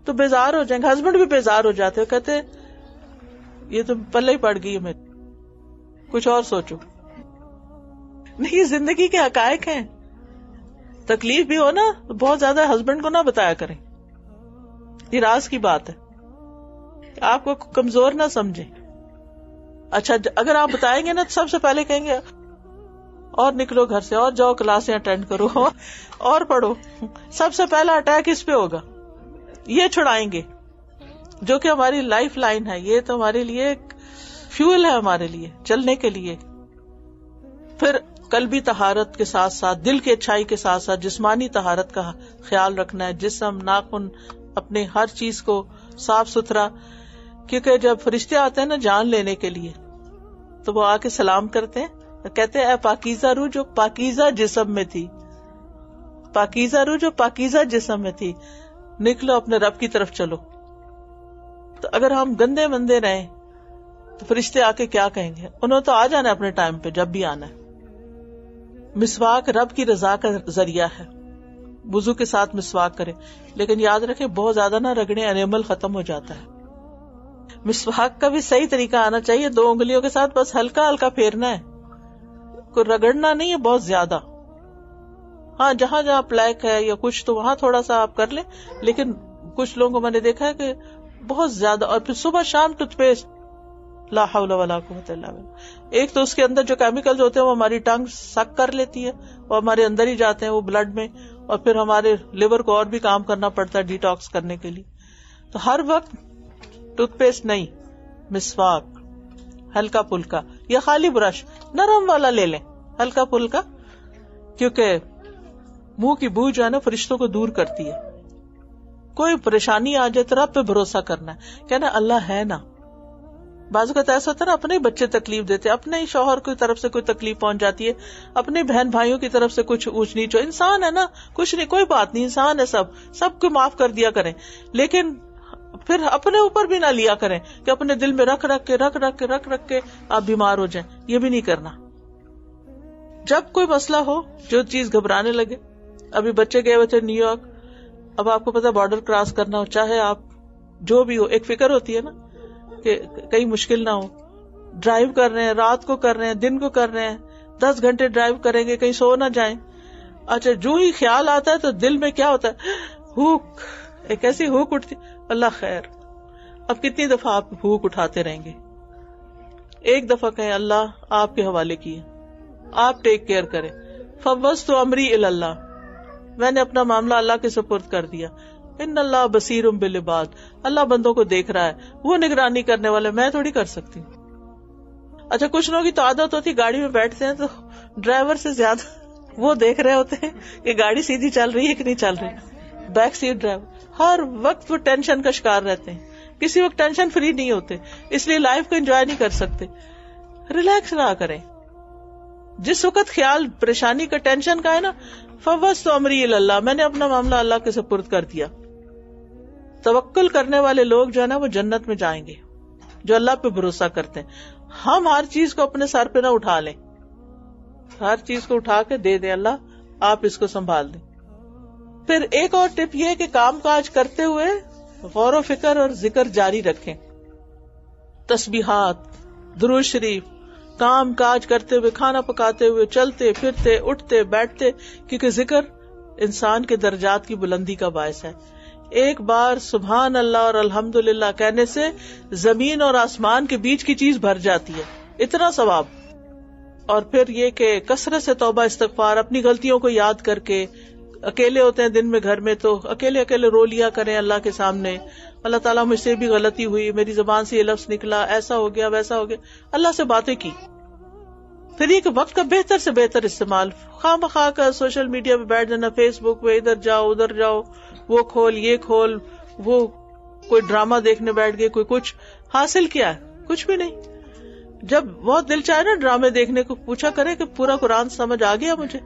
تو بیزار ہو جائیں گے. ہسبینڈ بھی بیزار ہو جاتے ہیں، کہتے یہ تو پلے ہی پڑ گئی ہے، میرے کچھ اور سوچو. نہیں، زندگی کے حقائق ہیں. تکلیف بھی ہو نا تو بہت زیادہ ہسبینڈ کو نہ بتایا کریں، یہ راز کی بات ہے. آپ کو کمزور نہ سمجھیں. اچھا اگر آپ بتائیں گے نا تو سب سے پہلے کہیں گے اور نکلو گھر سے، اور جاؤ کلاسیں اٹینڈ کرو اور پڑھو. سب سے پہلا اٹیک اس پہ ہوگا. یہ چھڑائیں گے جو کہ ہماری لائف لائن ہے، یہ تو ہمارے لیے فیول ہے، ہمارے لیے چلنے کے لیے. پھر قلبی طہارت کے ساتھ ساتھ، دل کی اچھائی کے ساتھ ساتھ جسمانی طہارت کا خیال رکھنا ہے. جسم، ناخن، اپنے ہر چیز کو صاف ستھرا. کیونکہ جب فرشتے آتے ہیں نا جان لینے کے لیے تو وہ آ کے سلام کرتے ہیں، کہتے ہیں اے پاکیزہ روح جو پاکیزہ جسم میں تھی، پاکیزہ روح جو پاکیزہ جسم میں تھی، نکلو اپنے رب کی طرف چلو. تو اگر ہم گندے مندے رہیں تو فرشتے آ کے کیا کہیں گے؟ انہوں تو آ جانا ہے اپنے ٹائم پہ جب بھی آنا ہے. مسواک رب کی رضا کا ذریعہ ہے. وضو کے ساتھ مسواک کریں، لیکن یاد رکھیں بہت زیادہ نہ رگڑیں، انیمل ختم ہو جاتا ہے. مسواک کا بھی صحیح طریقہ آنا چاہیے. 2 انگلیوں کے ساتھ بس ہلکا ہلکا پھیرنا ہے، کوئی رگڑنا نہیں ہے بہت زیادہ. ہاں جہاں جہاں پلیک ہے یا کچھ تو وہاں تھوڑا سا آپ کر لیں. لیکن کچھ لوگوں کو میں نے دیکھا ہے کہ بہت زیادہ. اور پھر صبح شام ٹوتھ پیسٹ, لا حول ولا قوت الا باللہ. ایک تو اس کے اندر جو کیمیکلز ہوتے ہیں وہ ہماری ٹنگ سک کر لیتی ہے, وہ ہمارے اندر ہی جاتے ہیں وہ بلڈ میں, اور پھر ہمارے لیور کو اور بھی کام کرنا پڑتا ہے ڈیٹاکس کرنے کے لیے. تو ہر وقت ٹوتھ پیسٹ نہیں, مسواک ہلکا پھلکا, یا خالی برش نرم والا لے لیں ہلکا پھلکا, کیونکہ منہ کی بو جو ہے نا فرشتوں کو دور کرتی ہے. کوئی پریشانی آ جائے تو رب پہ بھروسہ کرنا ہے, کہنا اللہ ہے نا. بعض اوقات ایسا ہوتا ہے نا, اپنے ہی بچے تکلیف دیتے, اپنے ہی شوہر کی طرف سے کوئی تکلیف پہنچ جاتی ہے, اپنے بہن بھائیوں کی طرف سے کچھ اونچ نیچ ہو, انسان ہے نا, کچھ نہیں, کوئی بات نہیں, انسان ہے, سب کو معاف کر دیا کریں. لیکن پھر اپنے اوپر بھی نہ لیا کریں کہ اپنے دل میں رکھ رکھ کے آپ بیمار ہو جائیں. یہ بھی نہیں کرنا. جب کوئی مسئلہ ہو, جو چیز گھبرانے لگے, ابھی بچے گئے ہوئے تھے نیو یارک, اب آپ کو پتا بارڈر کراس کرنا ہو, چاہے آپ جو بھی ہو, ایک فکر ہوتی ہے نا کہ کہیں مشکل نہ ہو. ڈرائیو کر رہے ہیں, رات کو کر رہے ہیں, دن کو کر رہے ہیں, 10 گھنٹے ڈرائیو کریں گے, کہیں سو نہ جائیں. اچھا, جو ہی خیال آتا ہے تو دل میں کیا ہوتا ہے, ہوک, ایک ایسی ہوک اٹھتی, اللہ خیر. اب کتنی دفعہ آپ ہوک اٹھاتے رہیں گے؟ ایک دفعہ کہیں اللہ آپ کے حوالے کیے, آپ ٹیک کیئر کریں. فوضت امری الی اللہ, میں نے اپنا معاملہ اللہ کے سپرد کر دیا. ان اللہ بصیر بالعباد, اللہ بندوں کو دیکھ رہا ہے, وہ نگرانی کرنے والا, میں تھوڑی کر سکتی ہوں. اچھا, کچھ لوگوں کی تو عادت ہوتی, گاڑی میں بیٹھتے ہیں تو ڈرائیور سے زیادہ وہ دیکھ رہے ہوتے ہیں کہ گاڑی سیدھی چل رہی ہے کہ نہیں چل رہی. بیک سیٹ ڈرائیور, ہر وقت وہ ٹینشن کا شکار رہتے ہیں, کسی وقت ٹینشن فری نہیں ہوتے, اس لیے لائف کو انجوائے نہیں کر سکتے. ریلیکس نہ کریں. جس وقت خیال پریشانی کا, ٹینشن کا ہے نا, فوضت امری الی اللہ, میں نے اپنا معاملہ اللہ کے سپرد کر دیا. توکل کرنے والے لوگ جو ہے نا وہ جنت میں جائیں گے, جو اللہ پہ بھروسہ کرتے ہیں. ہم ہر چیز کو اپنے سر پہ نہ اٹھا لیں, ہر چیز کو اٹھا کے دے دیں اللہ آپ اس کو سنبھال دیں. پھر ایک اور ٹپ یہ ہے کہ کام کاج کرتے ہوئے غور و فکر اور ذکر جاری رکھیں. تسبیحات, درود شریف, کام کاج کرتے ہوئے, کھانا پکاتے ہوئے, چلتے پھرتے, اٹھتے بیٹھتے, کیونکہ ذکر انسان کے درجات کی بلندی کا باعث ہے. ایک بار سبحان اللہ اور الحمدللہ کہنے سے زمین اور آسمان کے بیچ کی چیز بھر جاتی ہے, اتنا ثواب. اور پھر یہ کہ کثرت سے توبہ استغفار, اپنی غلطیوں کو یاد کر کے, اکیلے ہوتے ہیں دن میں گھر میں تو اکیلے رو لیا کریں اللہ کے سامنے, اللہ تعالیٰ مجھ سے بھی غلطی ہوئی, میری زبان سے یہ لفظ نکلا, ایسا ہو گیا ویسا ہو گیا, اللہ سے باتیں کی. پھر یہ کہ وقت کا بہتر سے بہتر استعمال, خواہ مخواہ کا سوشل میڈیا پہ بیٹھ جانا, فیس بک پہ ادھر جاؤ ادھر جاؤ, وہ کھول یہ کھول, وہ کوئی ڈرامہ دیکھنے بیٹھ گئے, کوئی کچھ حاصل کیا ہے, کچھ بھی نہیں. جب بہت دل چاہے نا ڈرامے دیکھنے کو, پوچھا کرے کہ پورا قرآن سمجھ آ گیا مجھے.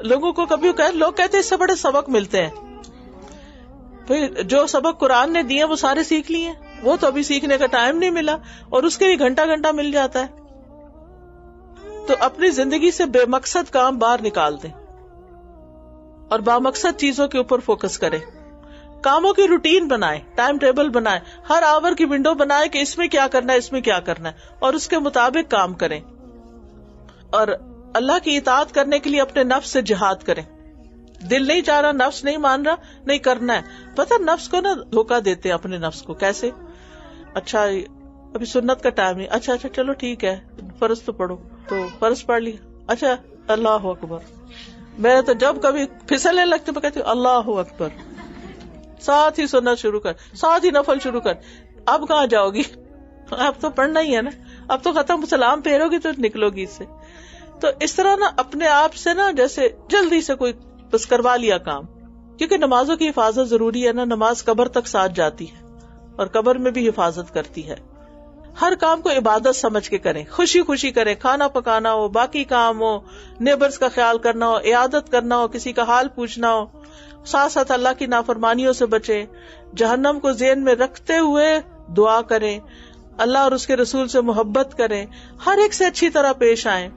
لوگوں کو کبھی لوگ کہتے ہیں اس سے بڑے سبق ملتے ہیں. پھر جو سبق قرآن نے دیے وہ سارے سیکھ لیے, وہ تو ابھی سیکھنے کا ٹائم نہیں ملا, اور اس کے لیے گھنٹہ گھنٹہ مل جاتا ہے. تو اپنی زندگی سے بے مقصد کام باہر نکال دیں اور بامقصد چیزوں کے اوپر فوکس کریں. کاموں کی روٹین بنائیں, ٹائم ٹیبل بنائیں, ہر آور کی ونڈو بنائیں کہ اس میں کیا کرنا ہے, اس میں کیا کرنا ہے, اور اس کے مطابق کام کریں. اور اللہ کی اطاعت کرنے کے لیے اپنے نفس سے جہاد کریں. دل نہیں چاہ رہا, نفس نہیں مان رہا, نہیں کرنا ہے. پتہ نفس کو نا دھوکہ دیتے ہیں اپنے نفس کو. کیسے؟ اچھا ابھی سنت کا ٹائم نہیں, اچھا چلو ٹھیک ہے فرض تو پڑھو, تو فرض پڑھ لیا, اچھا اللہ اکبر. میں تو جب کبھی پھسلنے لگتے میں کہتی ہوں اللہ اکبر, ساتھ ہی سنت شروع کر, ساتھ ہی نفل شروع کر. اب کہاں جاؤ گی, اب تو پڑھنا ہی ہے نا, اب تو ختم, سلام پھیرو گی تو نکلو گی اس سے. تو اس طرح نا اپنے آپ سے نا جیسے جلدی سے کوئی بس کروا لیا کام, کیونکہ نمازوں کی حفاظت ضروری ہے نا. نماز قبر تک ساتھ جاتی ہے اور قبر میں بھی حفاظت کرتی ہے. ہر کام کو عبادت سمجھ کے کریں, خوشی خوشی کریں. کھانا پکانا ہو, باقی کام ہو, نیبرز کا خیال کرنا ہو, عیادت کرنا ہو, کسی کا حال پوچھنا ہو, ساتھ ساتھ اللہ کی نافرمانیوں سے بچیں. جہنم کو ذہن میں رکھتے ہوئے دعا کریں, اللہ اور اس کے رسول سے محبت کریں, ہر ایک سے اچھی طرح پیش آئیں.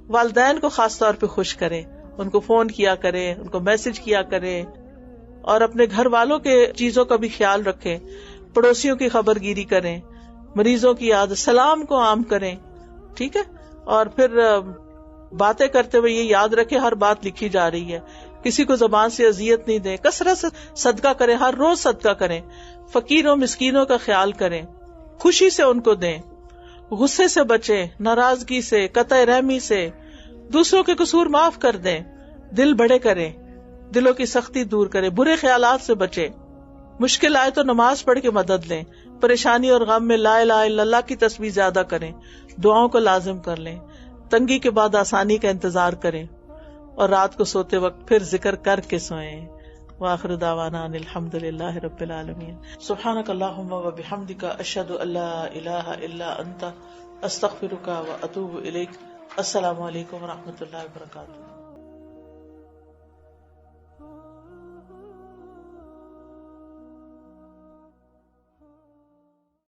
والدین کو خاص طور پہ خوش کریں, ان کو فون کیا کریں, ان کو میسج کیا کریں, اور اپنے گھر والوں کے چیزوں کا بھی خیال رکھیں. پڑوسیوں کی خبر گیری کریں, مریضوں کی یاد, سلام کو عام کریں. ٹھیک ہے, اور پھر باتیں کرتے ہوئے یہ یاد رکھے ہر بات لکھی جا رہی ہے. کسی کو زبان سے اذیت نہیں دیں، کثرت سے صدقہ کریں، ہر روز صدقہ کریں، فقیروں مسکینوں کا خیال کریں، خوشی سے ان کو دیں، غصے سے بچیں، ناراضگی سے، قطع رحمی سے، دوسروں کے قصور معاف کر دیں، دل بڑے کریں، دلوں کی سختی دور کریں، برے خیالات سے بچیں، مشکل آئے تو نماز پڑھ کے مدد لیں، پریشانی اور غم میں لا الہ الا اللہ کی تسبیح زیادہ کریں، دعاؤں کو لازم کر لیں، تنگی کے بعد آسانی کا انتظار کریں، اور رات کو سوتے وقت پھر ذکر کر کے سوئیں۔ وآخر دعوانا ان الحمد للہ رب العالمین۔ سبحانک اللہم و بحمدک، اشہد ان لا الہ الا انت، استغفرک و اتوب الیک۔ السلام علیکم و رحمۃ اللہ وبرکاتہ۔